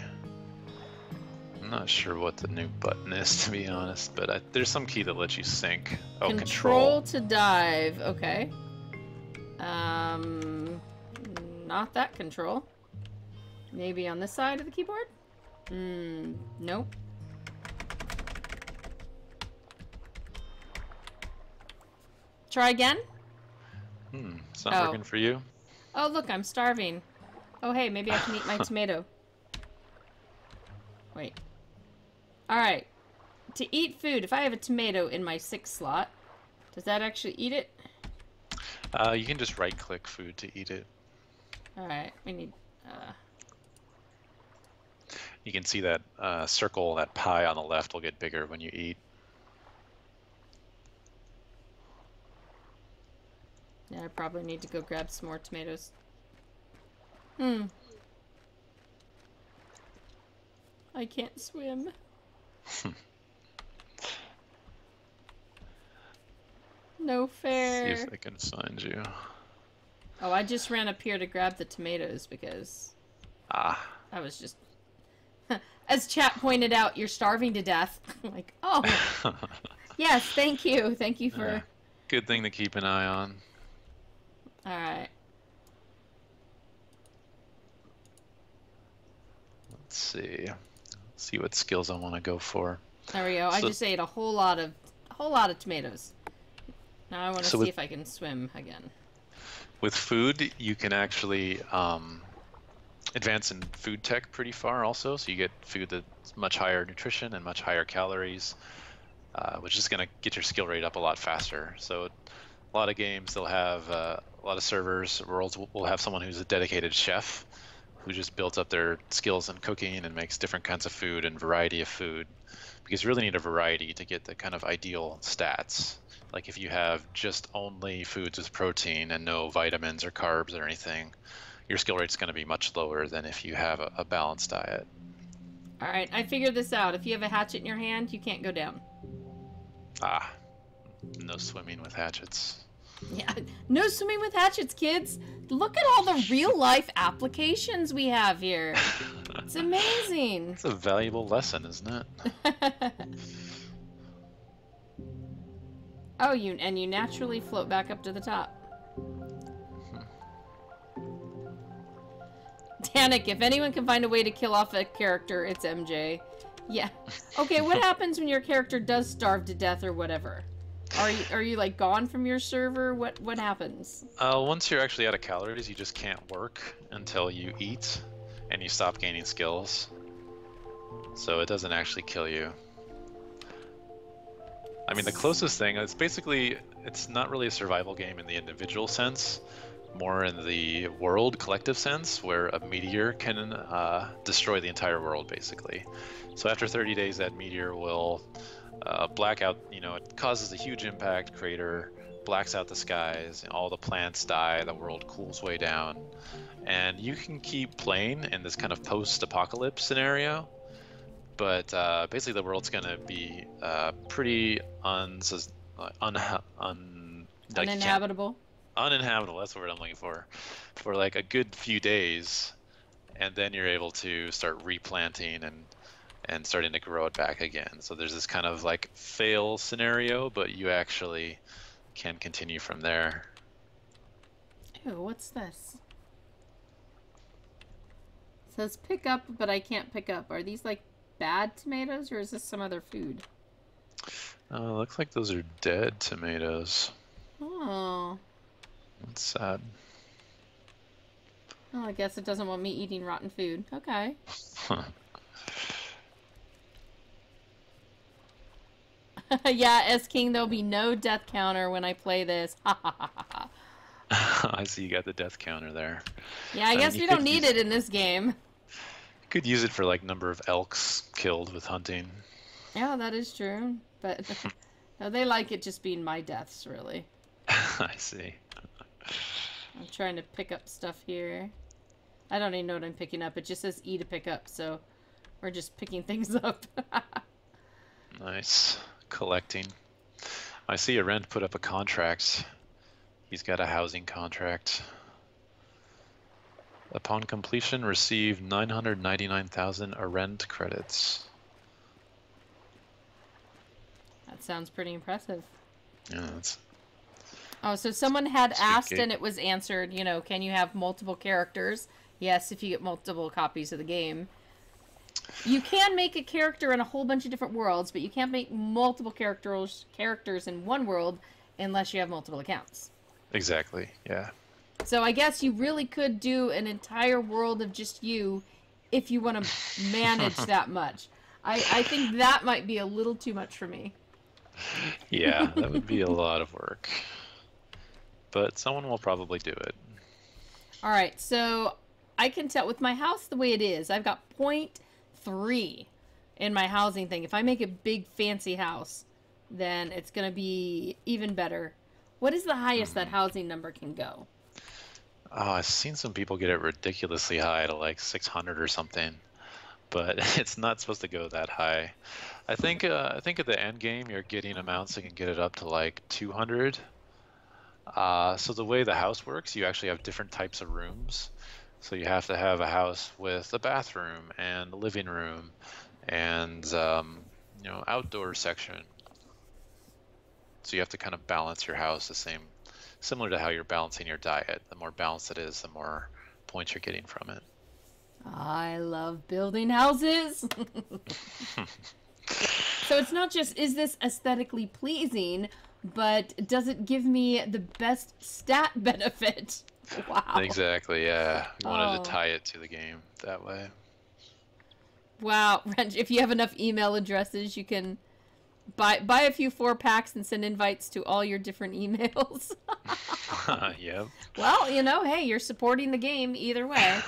I'm not sure what the new button is, to be honest, but there's some key that lets you sink. Oh, control to dive. Okay. Not that control. Maybe on this side of the keyboard? Nope. Try again? It's not working for you? Oh, look, I'm starving. Oh, hey, maybe I can eat my tomato. Wait. Alright. To eat food, if I have a tomato in my 6 slot, does that actually eat it? You can just right-click food to eat it. Alright, we need... You can see that circle, that pie on the left will get bigger when you eat. Yeah, I probably need to go grab some more tomatoes. I can't swim. No fair. See if I can find you. Oh, I just ran up here to grab the tomatoes because... I was just... As chat pointed out, you're starving to death. Like, oh. Yes, thank you. Thank you for... Good thing to keep an eye on. Alright. Let's see. See what skills I want to go for. There we go. I just ate a whole lot of tomatoes. Now I want to see if I can swim again. With food, you can actually advance in food tech pretty far also. So you get food that's much higher nutrition and much higher calories, which is going to get your skill rate up a lot faster. So a lot of games, they'll have a lot of servers, worlds will have someone who's a dedicated chef who just built up their skills in cooking and makes different kinds of food and variety of food, because you really need a variety to get the kind of ideal stats. Like if you have just only foods with protein and no vitamins or carbs or anything, your skill rate's going to be much lower than if you have a balanced diet. All right, I figured this out. If you have a hatchet in your hand, you can't go down. No swimming with hatchets. Yeah, no swimming with hatchets, kids. Look at all the real-life applications we have here. It's amazing. It's a valuable lesson, isn't it? Oh, you naturally float back up to the top. Danik, if anyone can find a way to kill off a character, it's MJ. Yeah. Okay, what happens when your character does starve to death or whatever? Are you like gone from your server? What happens? Once you're actually out of calories, you just can't work until you eat and you stop gaining skills. So it doesn't actually kill you. I mean, the closest thing, it's not really a survival game in the individual sense, more in the world collective sense, where a meteor can destroy the entire world, basically. So after 30 days, that meteor will black out, it causes a huge impact crater, blacks out the skies, and all the plants die, the world cools way down. And you can keep playing in this kind of post-apocalypse scenario, but basically the world's going to be pretty uninhabitable. Uninhabitable, that's the word I'm looking for like a good few days, and then you're able to start replanting and starting to grow it back again. So there's this kind of like fail scenario, but you actually can continue from there. Ew, what's this? It says pick up, but I can't pick up. Are these like bad tomatoes, or is this some other food? Looks like those are dead tomatoes. Oh. That's sad. Oh, I guess it doesn't want me eating rotten food. Okay. Yeah, S-King, there'll be no death counter when I play this. Ha ha ha ha. I see you got the death counter there. Yeah, I guess we don't need it in this game. You could use it for like number of elks killed with hunting. Yeah, that is true. But no, they like it just being my deaths, really. I see. I'm trying to pick up stuff here. I don't even know what I'm picking up. It just says E to pick up, so we're just picking things up. Nice. Collecting. I see a rent put up a contract. He's got a housing contract. Upon completion, receive 999,000 rent credits. That sounds pretty impressive. Yeah, that's... Oh, so someone had asked and it was answered, can you have multiple characters? Yes, if you get multiple copies of the game. You can make a character in a whole bunch of different worlds, but you can't make multiple characters in one world unless you have multiple accounts. Exactly, yeah. So I guess you really could do an entire world of just you if you want to manage that much. I think that might be a little too much for me. Yeah, that would be a lot of work. But someone will probably do it. All right, so I can tell with my house the way it is, I've got 0.3 in my housing thing. If I make a big fancy house, then it's going to be even better. What is the highest that housing number can go? Oh, I've seen some people get it ridiculously high to like 600 or something, but it's not supposed to go that high. I think at the end game you're getting amounts that can get it up to like 200. So the way the house works, you actually have different types of rooms. So you have to have a house with a bathroom and a living room and outdoor section. So you have to kind of balance your house similar to how you're balancing your diet. The more balanced it is, the more points you're getting from it. I love building houses. So it's not just, is this aesthetically pleasing, but does it give me the best stat benefit? Wow. Exactly, yeah. We wanted to tie it to the game that way. Wow, Wrench, if you have enough email addresses, you can buy a few 4-packs and send invites to all your different emails. Yep. Well, hey, you're supporting the game either way.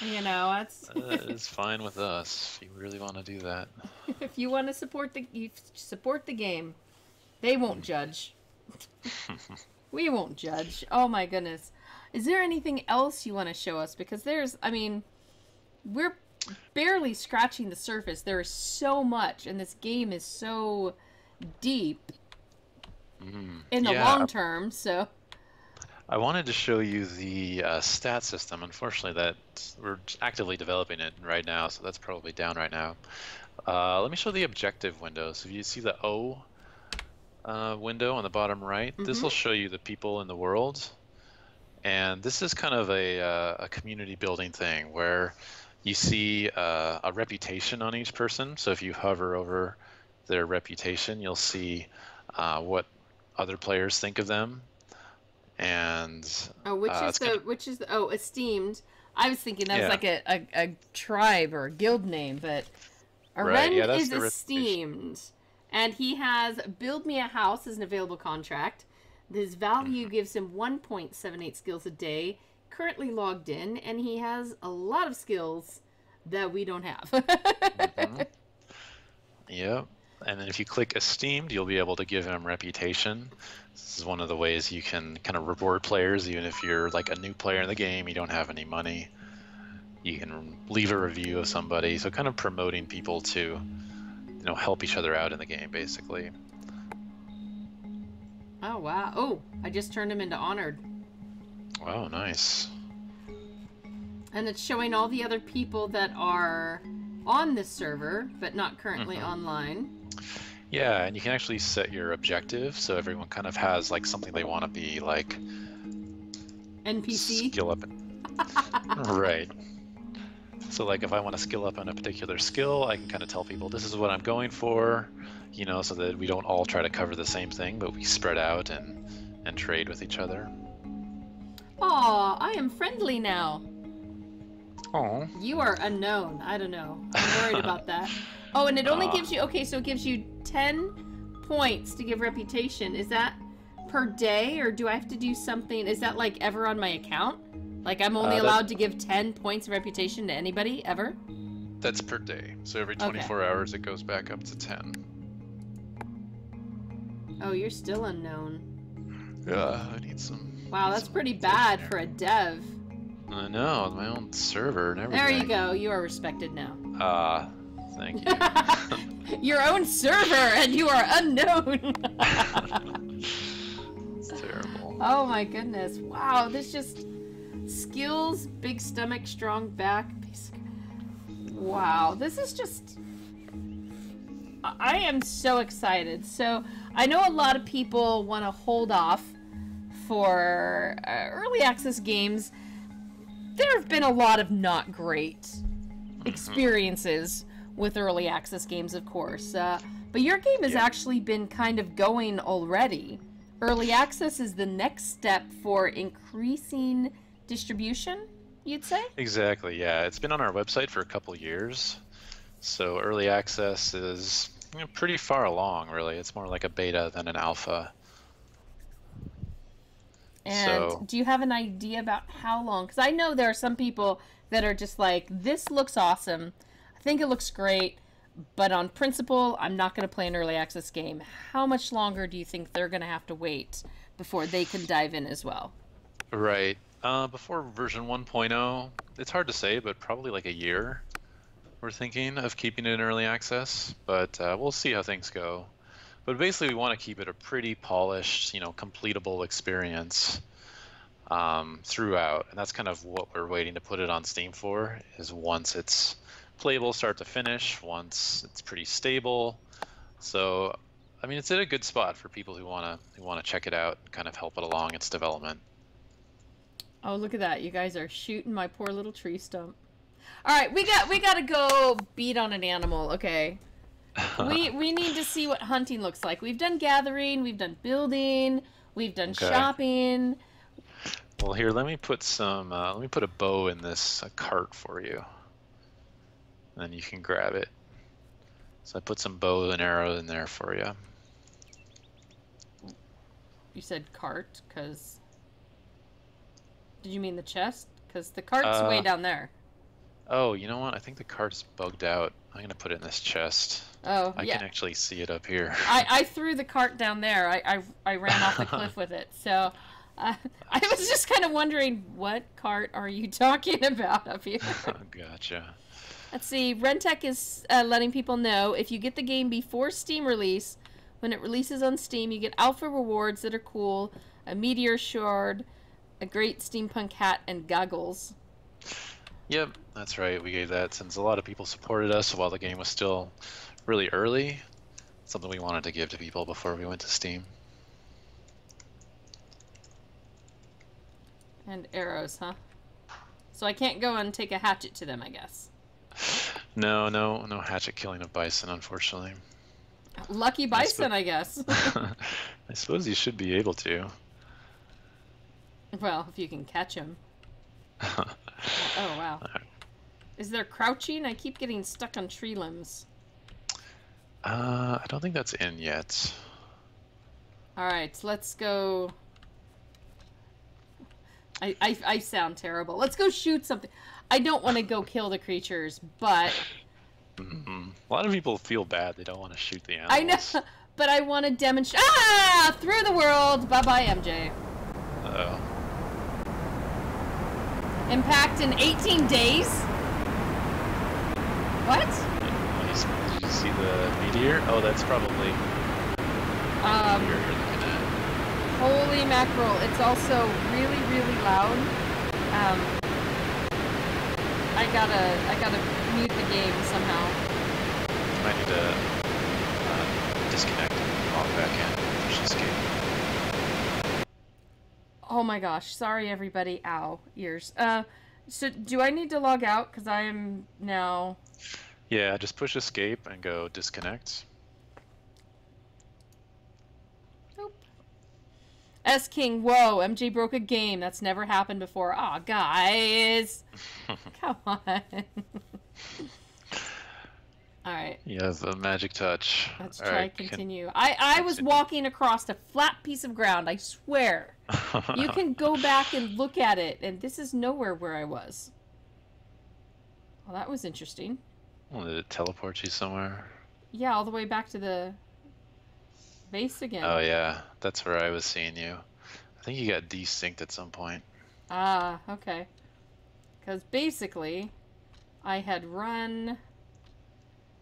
That's it's fine with us if you really want to do that. If you want to support the game. They won't judge. We won't judge. Oh my goodness. Is there anything else you want to show us? Because we're barely scratching the surface. There is so much, and this game is so deep in the long term, so... I wanted to show you the stat system. Unfortunately, that we're actively developing it right now, so that's probably down right now. Let me show the objective window. So if you see the O window on the bottom right, this will show you the people in the world. And this is kind of a community building thing where you see a reputation on each person. So if you hover over their reputation, you'll see what other players think of them. And esteemed. I was thinking that was like a tribe or a guild name, but Aren is esteemed, and he has build me a house as an available contract. His value gives him 1.78 skills a day. Currently logged in, and he has a lot of skills that we don't have. Yep. And then if you click esteemed, you'll be able to give him reputation. This is one of the ways you can kind of reward players, even if you're like a new player in the game, you don't have any money. You can leave a review of somebody, so kind of promoting people to, help each other out in the game, basically. Oh, wow. Oh, I just turned him into honored. Wow, nice. And it's showing all the other people that are on this server, but not currently online. Yeah, and you can actually set your objective, so everyone kind of has like something they want to be, like NPC? Skill up. Right. So like if I want to skill up on a particular skill, I can kind of tell people this is what I'm going for, so that we don't all try to cover the same thing, but we spread out and trade with each other. Aw, I am friendly now. Oh. You are unknown. I don't know. I'm worried about that. Oh, and it only gives you... Okay, so it gives you 10 points to give reputation. Is that per day, or do I have to do something? Is that, like, ever on my account? Like, I'm only allowed to give 10 points of reputation to anybody, ever? That's per day. So every 24 hours, it goes back up to 10. Oh, you're still unknown. Yeah, I need some... Wow, that's pretty bad for a dev. I know, my own server and everything. There you go. You are respected now. Thank you. Your own server, and you are unknown. It's terrible. Oh my goodness. Wow, this just... Skills, big stomach, strong back. Wow, this is just... I am so excited. So, I know a lot of people want to hold off for early access games. There have been a lot of not great experiences with early access games, of course. But your game has actually been kind of going already. Early access is the next step for increasing distribution, you'd say? Exactly, yeah. It's been on our website for a couple years. So early access is pretty far along, really. It's more like a beta than an alpha. And So, do you have an idea about how long? Because I know there are some people that are just like, this looks awesome. I think it looks great. But on principle, I'm not going to play an early access game. How much longer do you think they're going to have to wait before they can dive in as well? right. Before version 1.0, it's hard to say, but probably like a year. We're thinking of keeping it in early access, but we'll see how things go. But basically, we want to keep it a pretty polished, completable experience throughout, and that's kind of what we're waiting to put it on Steam for. Is once it's playable start to finish, once it's pretty stable. So, I mean, it's in a good spot for people who wanna check it out and kind of help it along its development. Oh, look at that. You guys are shooting my poor little tree stump. All right, we got to go beat on an animal, okay? We need to see what hunting looks like. We've done gathering, we've done building, we've done Okay. shopping. Well, here, let me put a bow in this cart for you, and then you can grab it. So I put some bow and arrow in there for you. You said cart, because... Did you mean the chest? Because the cart's way down there. Oh, you know what? I think the cart's bugged out. I'm gonna put it in this chest. Oh, I yeah. can actually see it up here. I threw the cart down there. I ran off the cliff with it. So I was just kind of wondering, what cart are you talking about up here? Gotcha. Let's see. Rentec is letting people know if you get the game before Steam release, when it releases on Steam, you get alpha rewards that are cool, a meteor shard, a great steampunk hat, and goggles. Yep, that's right. We gave that since a lot of people supported us while the game was still really early. Something we wanted to give to people before we went to Steam. And arrows, huh? So I can't go and take a hatchet to them, I guess. No hatchet killing of bison, unfortunately. Lucky bison, I guess. I suppose you should be able to. Well, if you can catch him. Oh, wow. Is there crouching? I keep getting stuck on tree limbs. I don't think that's in yet. Alright, let's go... I sound terrible. Let's go shoot something. I don't want to go kill the creatures, but... A lot of people feel bad. They don't want to shoot the animals. I know, but I want to demonstrate... Ah! Through the world! Bye-bye, MJ. Uh-oh. Impact in 18 days? What? Did you see the meteor? Oh, that's probably the meteor you're looking at. Holy mackerel. It's also really, really loud. I gotta mute the game somehow. You might need to disconnect and log back in. Push escape. Oh my gosh. Sorry, everybody. Ow. Ears. So do I need to log out? Because I am now... Yeah, just push escape and go disconnect. Nope. S King, whoa, MJ broke a game. That's never happened before. Aw, guys. Come on. Alright. Yeah, the magic touch. Let's All try right, continue. I was walking across a flat piece of ground, I swear. You can go back and look at it, and this is nowhere where I was. Well, that was interesting. Well, did it teleport you somewhere? Yeah, all the way back to the base again. Oh yeah, that's where I was seeing you. I think you got desynced at some point. Ah, okay. Because basically, I had run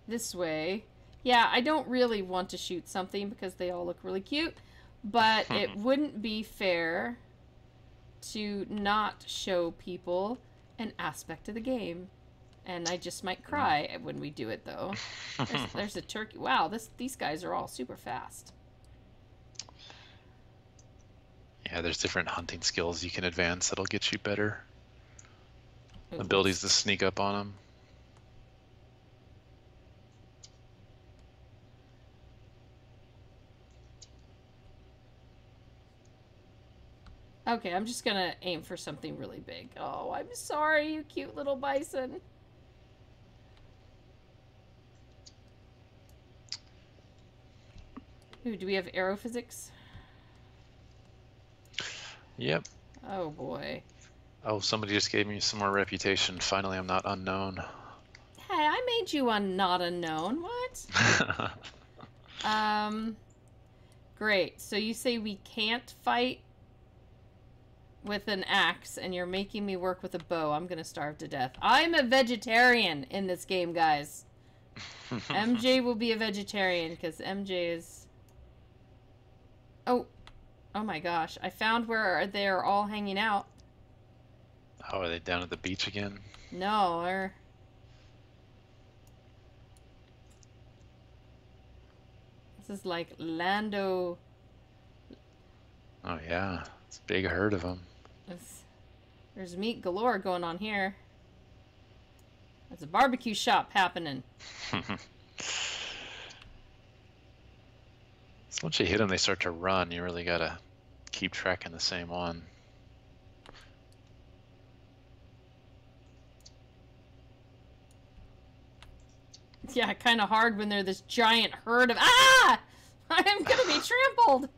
this way. Yeah, I don't really want to shoot something because they all look really cute, but it wouldn't be fair to not show people an aspect of the game. And I just might cry when we do it, though. There's a turkey. Wow, these guys are all super fast. Yeah, there's different hunting skills you can advance that'll get you better. Ooh, Abilities to sneak up on them. Okay, I'm just gonna aim for something really big. Oh, I'm sorry, you cute little bison. Ooh, do we have arrow physics? Yep. Oh boy. Oh, somebody just gave me some more reputation. Finally, I'm not unknown. Hey, I made you not unknown. What? Great. So you say we can't fight with an axe, and you're making me work with a bow. I'm gonna starve to death. I'm a vegetarian in this game, guys. MJ will be a vegetarian, because MJ is... Oh. Oh my gosh. I found where they're all hanging out. Oh, are they down at the beach again? No, they're... This is like Lando... Oh yeah, it's a big herd of them. There's meat galore going on here. There's a barbecue shop happening. So once you hit them, they start to run. You really gotta keep tracking the same one. Yeah, kind of hard when they're this giant herd of... Ah! I'm gonna be trampled!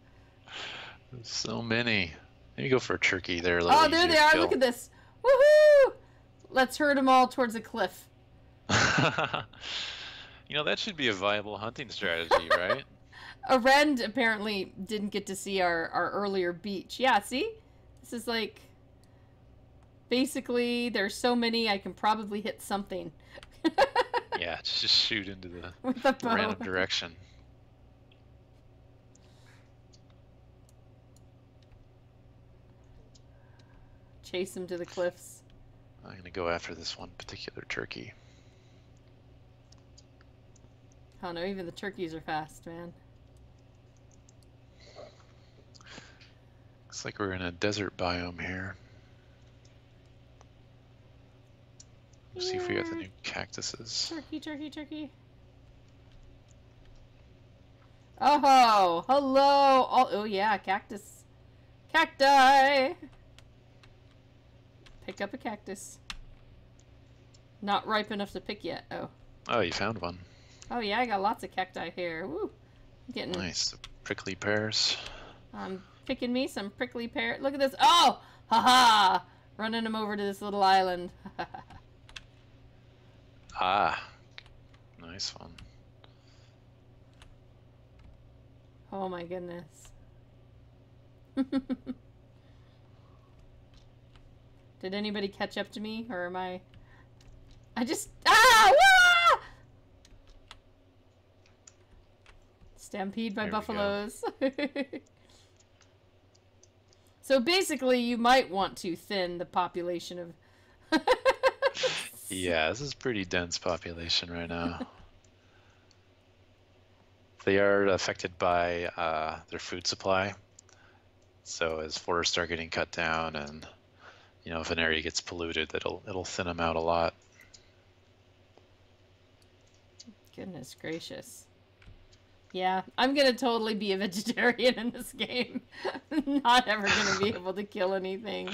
There's so many. Maybe go for a turkey. They're a little Oh, there easier they to are. kill. Look at this. Woohoo! Let's herd them all towards a cliff. You know, that should be a viable hunting strategy, right? A wren apparently didn't get to see our earlier beach. Yeah, see? This is like... Basically, there's so many, I can probably hit something. Yeah, just shoot into the With a bow. random direction. Chase them to the cliffs. I'm gonna go after this one particular turkey. Oh no, even the turkeys are fast, man. Looks like we're in a desert biome here. Let's see if we got the new cactuses. Turkey, turkey, turkey. Oh, hello. Oh yeah, cactus. Cacti. Pick up a cactus. Not ripe enough to pick yet. Oh. Oh, you found one. Oh yeah, I got lots of cacti here. Woo. I'm getting... Nice. The prickly pears. Picking me some prickly pear. Look at this. Oh! Haha! Running them over to this little island. Ah. Nice one. Oh my goodness. Did anybody catch up to me, or am I just... Ah! Wah! Stampede by There we buffaloes. So basically, you might want to thin the population of... Yeah, this is pretty dense population right now. They are affected by their food supply. So as forests start getting cut down, and you know, if an area gets polluted, it'll thin them out a lot. Goodness gracious. Yeah, I'm gonna totally be a vegetarian in this game. Not ever gonna be able to kill anything.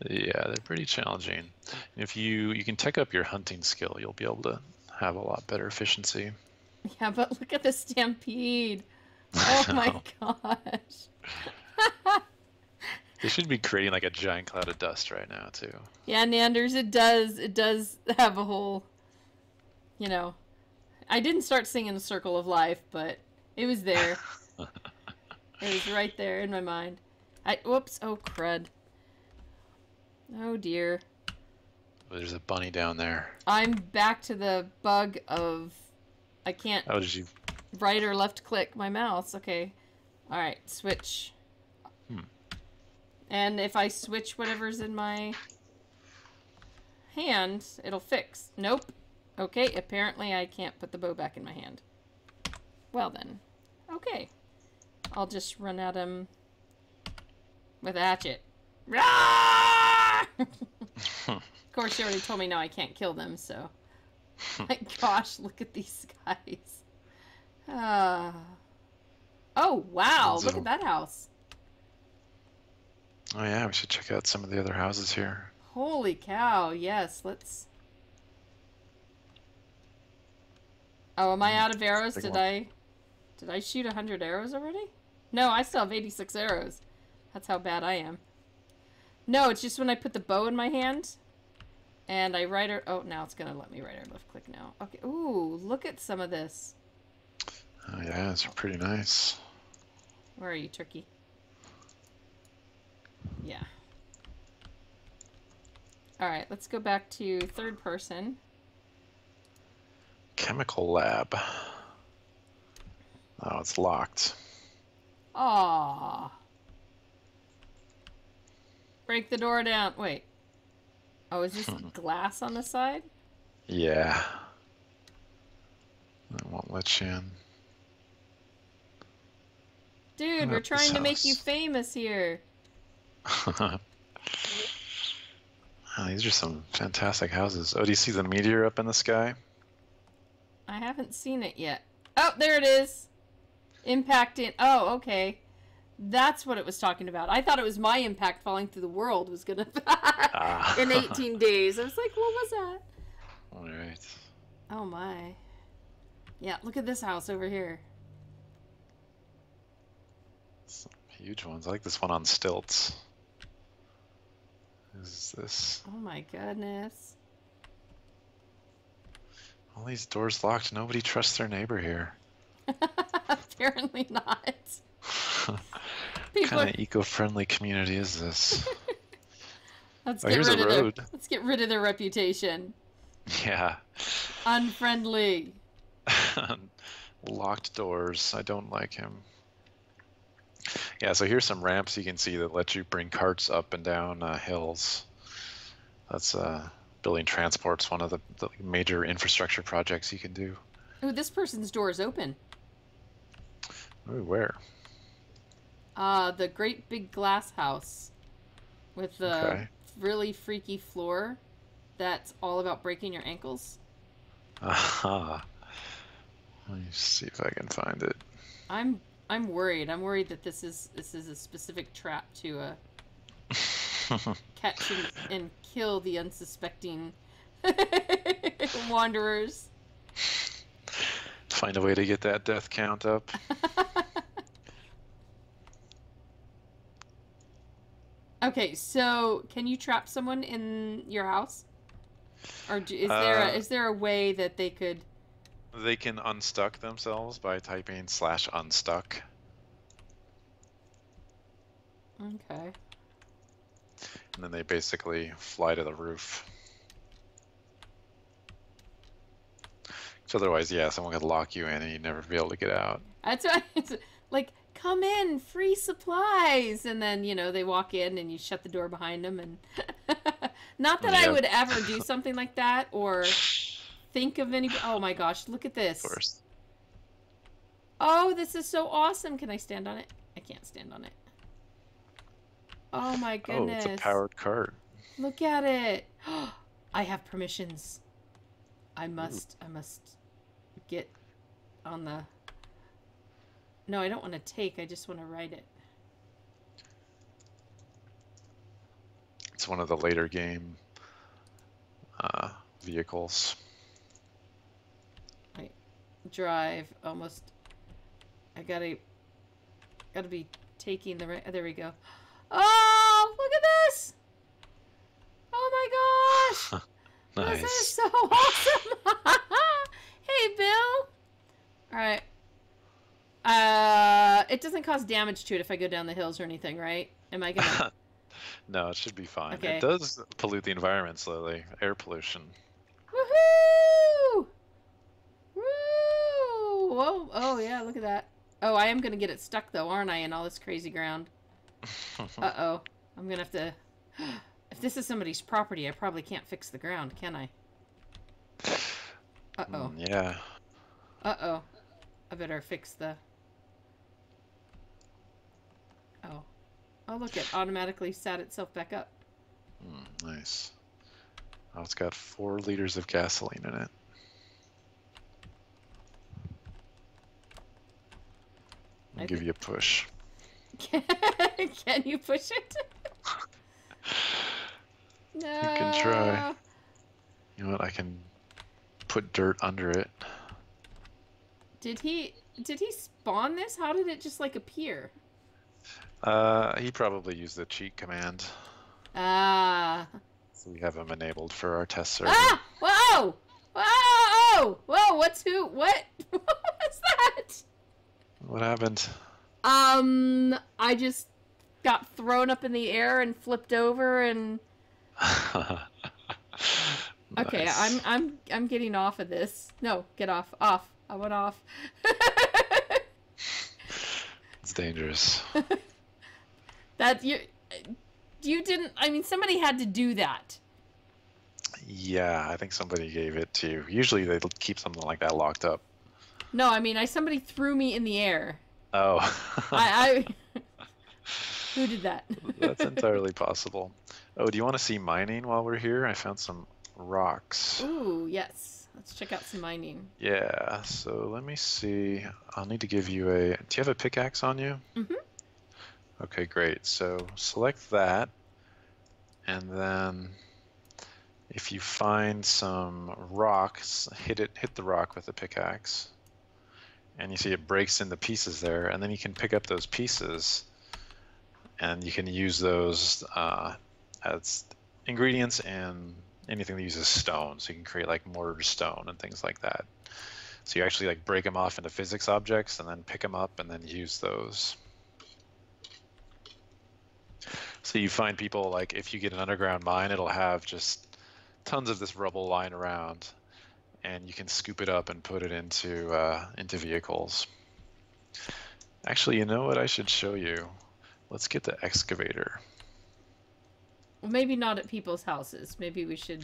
Yeah, they're pretty challenging. And if you can tech up your hunting skill, you'll be able to have a lot better efficiency. Yeah, but look at the stampede. Oh my gosh. They should be creating like a giant cloud of dust right now too. Yeah, Nanders, it does have a whole, you know, I didn't start singing the Circle of Life, but it was there. It was right there in my mind. Whoops, oh crud. Oh dear. There's a bunny down there. I'm back to the bug of, I can't Oh, did you? right or left click my mouse. Okay. Alright, switch. And if I switch whatever's in my hand, it'll fix. Nope. Okay, apparently I can't put the bow back in my hand. Well then. Okay. I'll just run at him with a hatchet. Of course, you already told me now I can't kill them, so... My gosh, look at these guys. Oh, wow, look at that house. Oh yeah, we should check out some of the other houses here. Holy cow, yes, let's... Oh, am I out of arrows? Big Did one. I shoot 100 arrows already? No, I still have 86 arrows. That's how bad I am. No, it's just when I put the bow in my hand and I right or... Oh, now it's going to let me right or left click now. Okay, ooh, look at some of this. Oh yeah, it's pretty nice. Where are you, turkey? Yeah. Alright, let's go back to third person. Chemical lab. Oh, it's locked. Aww. Break the door down. Wait. Oh, is this glass on the side? Yeah. I won't let you in. Dude, we're trying to make you famous here. Oh, these are some fantastic houses. Oh, do you see the meteor up in the sky? I haven't seen it yet. Oh, there it is. Impacting. Oh, okay. That's what it was talking about. I thought it was my impact falling through the world was gonna in 18 days. I was like, what was that? All right. Oh my. Yeah, look at this house over here. Some huge ones. I like this one on stilts. Is this? Oh my goodness. All these doors locked. Nobody trusts their neighbor here. Apparently not. What kind of eco-friendly community is this? Let's Oh, get here's rid a of road. let's get rid of their reputation. Yeah. Unfriendly. Locked doors. I don't like him. Yeah, so here's some ramps you can see that let you bring carts up and down hills. That's building transport's one of the major infrastructure projects you can do. Oh, this person's door is open. Ooh, where? The great big glass house with the really freaky floor that's all about breaking your ankles. Aha. Let me see if I can find it. I'm worried. I'm worried that this is a specific trap to catch and kill the unsuspecting wanderers. Find a way to get that death count up. Okay, so can you trap someone in your house, or is there a way that they could? They can unstuck themselves by typing /unstuck. Okay. And then they basically fly to the roof. So otherwise, yeah, someone could lock you in and you'd never be able to get out. That's why it's like, come in, free supplies, and then they walk in and you shut the door behind them. And not that I would ever do something like that or think of any. Oh my gosh, look at this. Of course. Oh, this is so awesome. Can I stand on it? I can't stand on it. Oh my goodness. Oh, it's a powered cart. Look at it. I have permissions. I must get on the... No, I don't want to take. I just want to ride it. It's one of the later game vehicles. Right. Drive. Almost. I gotta be taking the... There we go. Oh, look at this! Oh my gosh! Nice. This is so awesome! Hey, Bill! Alright. It doesn't cause damage to it if I go down the hills or anything, right? Am I gonna... No, it should be fine. Okay. It does pollute the environment slowly. Air pollution. Woohoo! Woo! Whoa! Oh, yeah, look at that. Oh, I am gonna get it stuck, though, aren't I, in all this crazy ground? Uh-oh. I'm gonna have to... If this is somebody's property, I probably can't fix the ground, can I? Uh-oh. Yeah. Uh-oh. I better fix the... Oh. Oh, look, it automatically sat itself back up. Nice. Oh, it's got 4 liters of gasoline in it. I'll give you a push. Can you push it? You can try. No. You know what? I can put dirt under it. Did he spawn this? How did it just like appear? He probably used the cheat command. Ah. So we have him enabled for our test server. Ah! Whoa! Whoa! Whoa! What's who? What? What was that? What happened? I just got thrown up in the air and flipped over and. Okay, Nice. I'm getting off of this. No, get off. Off. I went off. It's dangerous. That you didn't. I mean, somebody had to do that. Yeah, I think somebody gave it to you. Usually they keep something like that locked up. No, I mean, somebody threw me in the air. Oh. I who did that? That's entirely possible. Oh, do you want to see mining while we're here? I found some rocks. Ooh, yes. Let's check out some mining. Yeah, so let me see. I'll need to give you a... Do you have a pickaxe on you? Mm-hmm. Okay, great. So select that, and then if you find some rocks, hit the rock with the pickaxe, and you see it breaks into pieces there, and then you can pick up those pieces, and you can use those as ingredients in anything that uses stone. So you can create like mortar stone and things like that. So you actually like break them off into physics objects and then pick them up and then use those. So you find people, like, if you get an underground mine, it'll have just tons of this rubble lying around, and you can scoop it up and put it into vehicles. Actually, you know what I should show you? Let's get the excavator. Well, maybe not at people's houses. Maybe we should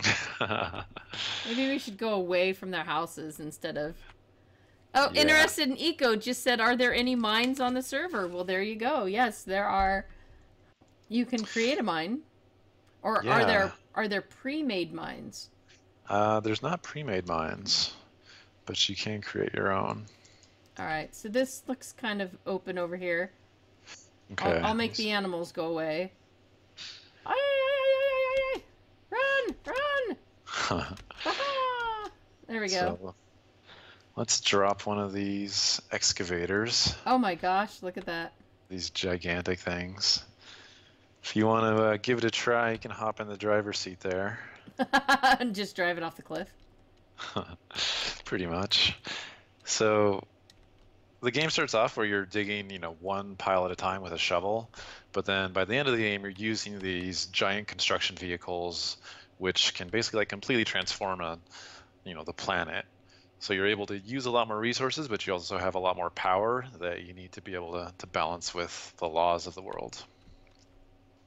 go away from their houses instead of. Oh, Yeah. Interested in Eco just said, "Are there any mines on the server?" Well, there you go. Yes, there are. You can create a mine, or Yeah. are there pre-made mines? There's not pre-made mines, but you can create your own. All right, so this looks kind of open over here. Okay. I'll make the animals go away. Ay, ay, ay, ay, ay, ay. Run! Run! Ah! There we go. So let's drop one of these excavators, Oh my gosh, look at that. these gigantic things. If you want to give it a try, you can hop in the driver's seat there. And just drive it off the cliff. Pretty much. So the game starts off where you're digging, one pile at a time with a shovel, but then by the end of the game, you're using these giant construction vehicles, which can basically like completely transform the planet. So you're able to use a lot more resources, but you also have a lot more power that you need to be able to balance with the laws of the world.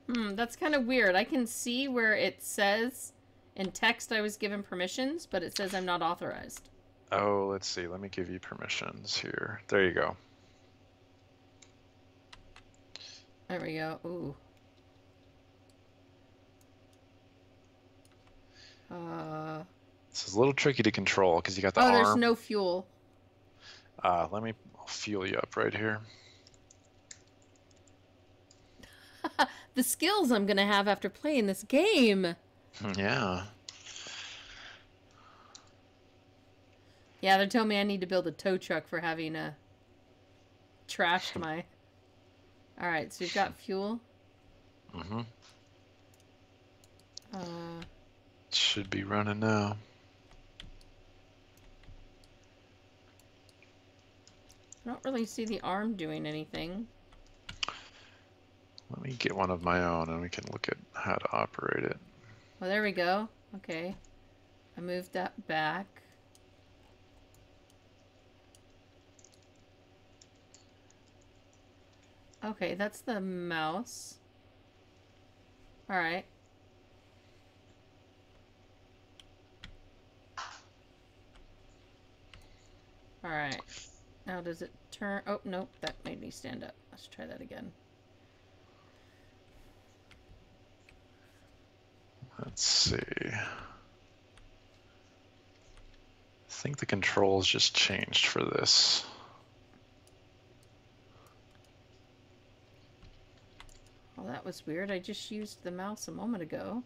That's kind of weird. I can see where it says in text I was given permissions, but it says I'm not authorized. Oh, let's see. Let me give you permissions here. There you go. There we go. Ooh. This is a little tricky to control because you got the Oh, arm. there's no fuel. I'll fuel you up right here. The skills I'm gonna have after playing this game. Yeah. Yeah, they're telling me I need to build a tow truck for having trashed my... Alright, so you've got fuel. Mm-hmm. Should be running now. I don't really see the arm doing anything. Let me get one of my own and we can look at how to operate it. Oh, there we go. Okay. I moved that back. Okay, that's the mouse. Alright. Alright. Now does it turn... Oh, nope. That made me stand up. Let's try that again. Let's see. I think the controls just changed for this. Well, that was weird. I just used the mouse a moment ago.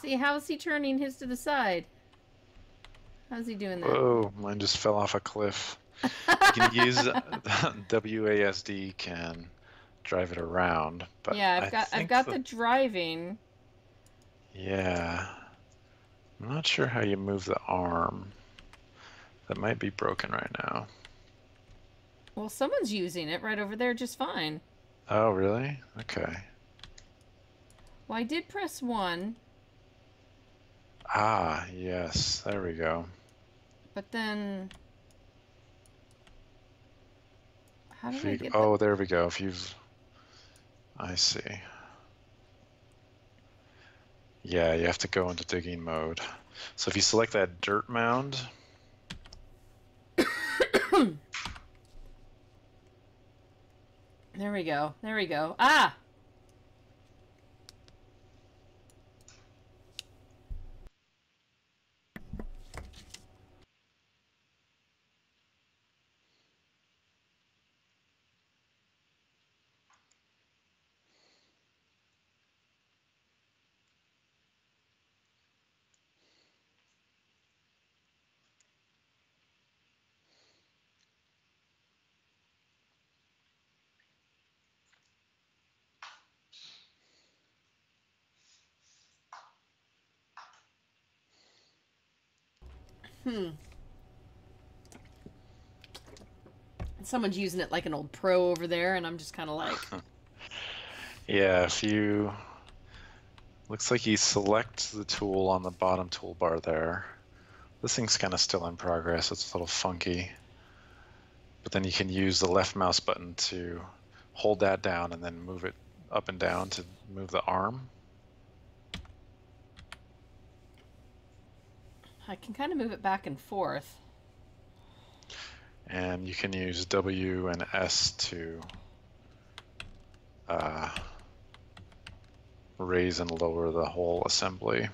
See, how's he turning his to the side? How's he doing that? Whoa, mine just fell off a cliff. You can use WASD can drive it around, but Yeah, I've got the driving. Yeah. I'm not sure how you move the arm. That might be broken right now. Well, someone's using it right over there just fine. Oh, really? Okay. Well, I did press 1. Ah, yes. There we go. But then... How do I get Oh, there we go. If you've... I see. Yeah, you have to go into digging mode. So if you select that dirt mound... There we go. There we go. Ah! Someone's using it like an old pro over there, and I'm just kind of like... Yeah, if you... Looks like you select the tool on the bottom toolbar there. This thing's kind of still in progress. It's a little funky. But then you can use the left mouse button to hold that down and then move it up and down to move the arm. I can kind of move it back and forth. And you can use W and S to raise and lower the whole assembly.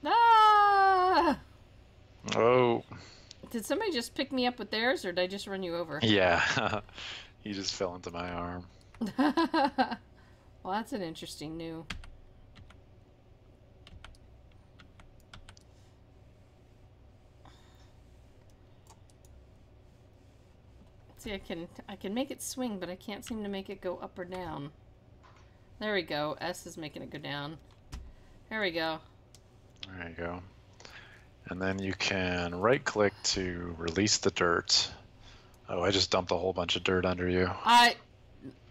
Ah! Oh. Did somebody just pick me up with theirs, or did I just run you over? Yeah. You just fell into my arm. Well, that's an interesting new... See, I can make it swing, but I can't seem to make it go up or down. There we go. S is making it go down. There we go. There you go. And then you can right-click to release the dirt. Oh, I just dumped a whole bunch of dirt under you.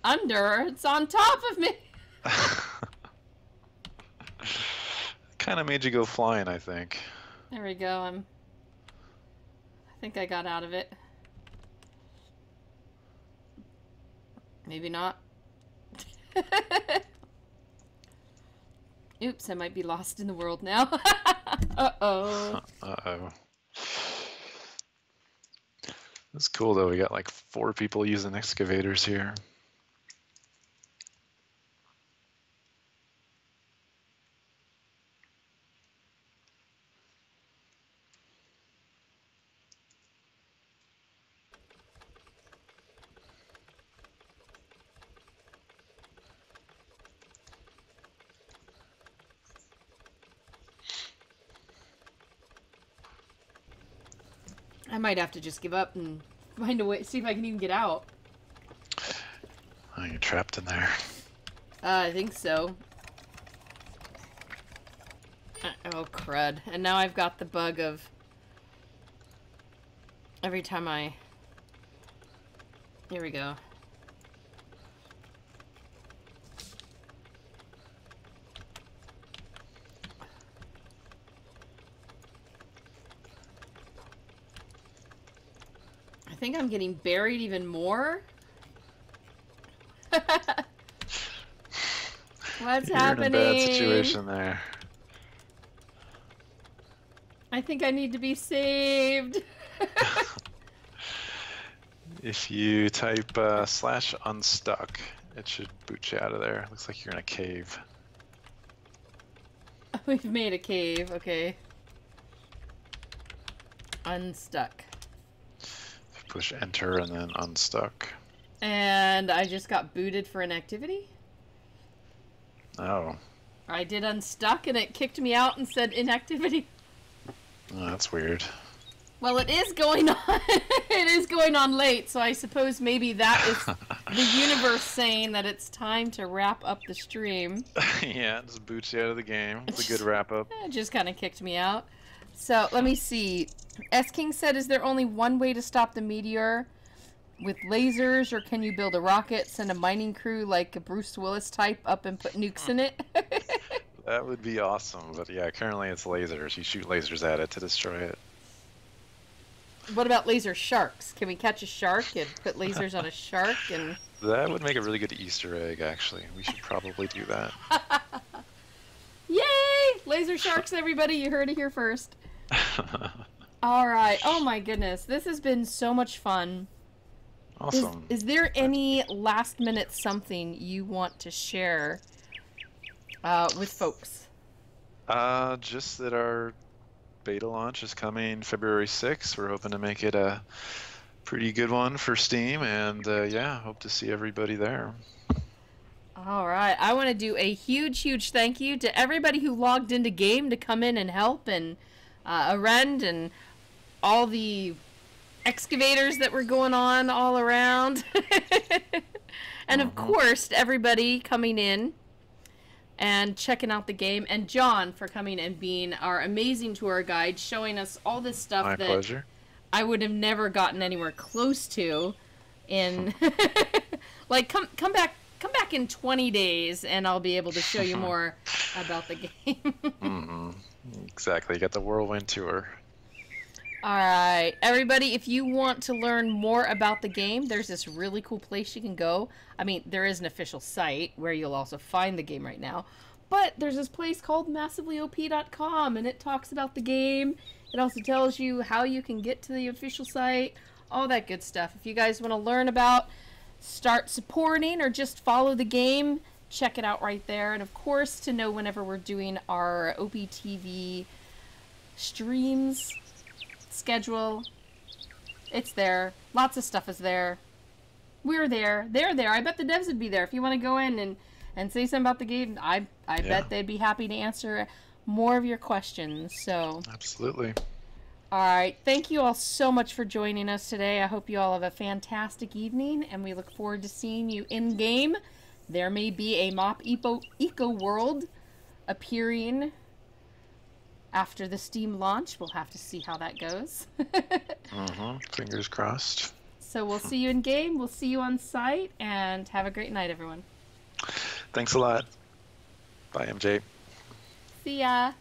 Under? It's on top of me! Kind of made you go flying, I think. There we go. I think I got out of it. Maybe not. Oops, I might be lost in the world now. Uh-oh. Uh-oh. That's cool, though. We got like 4 people using excavators here. I might have to just give up and find a way, see if I can even get out. Oh, you're trapped in there. I think so. Oh, crud. And now I've got the bug of... Every time I... Here we go. I think I'm getting buried even more. What's happening? You're in a bad situation there. I think I need to be saved. If you type /unstuck, it should boot you out of there. Looks like you're in a cave. We've made a cave, okay. Unstuck. Push enter and then unstuck. And I just got booted for an activity? Oh. I did unstuck and it kicked me out and said inactivity. Oh, that's weird. Well, it is going on. It is going on late, so I suppose maybe that is the universe saying that it's time to wrap up the stream. Yeah, it just boots you out of the game. It's a good wrap up. It just kind of kicked me out. So let me see. S King said, "Is there only one way to stop the meteor? With lasers, or can you build a rocket, send a mining crew like a Bruce Willis type up and put nukes in it?" That would be awesome, but yeah, currently it's lasers. You shoot lasers at it to destroy it. What about laser sharks? Can we catch a shark and put lasers on a shark? And That would make a really good Easter egg, actually. We should probably do that. Yay! Laser sharks, everybody! You heard it here first. All right. Oh my goodness, this has been so much fun. Awesome. Is there any last minute something you want to share with folks? Just that our beta launch is coming February 6th. We're hoping to make it a pretty good one for Steam, and yeah, hope to see everybody there. All right. I want to do a huge thank you to everybody who logged into game to come in and help, and Arend and all the excavators that were going on all around. And of course, everybody coming in and checking out the game, and John for coming and being our amazing tour guide, showing us all this stuff My that pleasure. I would have never gotten anywhere close to in like come back in 20 days and I'll be able to show you more about the game. Exactly. You got the whirlwind tour. All right, everybody, if you want to learn more about the game, there's this really cool place you can go. I mean, there is an official site where you'll also find the game right now, but there's this place called massivelyop.com, and it talks about the game. It also tells you how you can get to the official site, all that good stuff. If you guys want to learn about, start supporting, or just follow the game, check it out right there. And of course, to know whenever we're doing our OPTV streams, schedule, it's there. Lots of stuff is there. We're there. They're there. I bet the devs would be there if you want to go in and say something about the game. I bet they'd be happy to answer more of your questions. So Absolutely. all right, thank you all so much for joining us today. I hope you all have a fantastic evening, and we look forward to seeing you in game. There may be a Mop Eco World appearing after the Steam launch. We'll have to see how that goes. Fingers crossed. So we'll see you in game, we'll see you on site, and have a great night, everyone. Thanks a lot. Bye, MJ. See ya.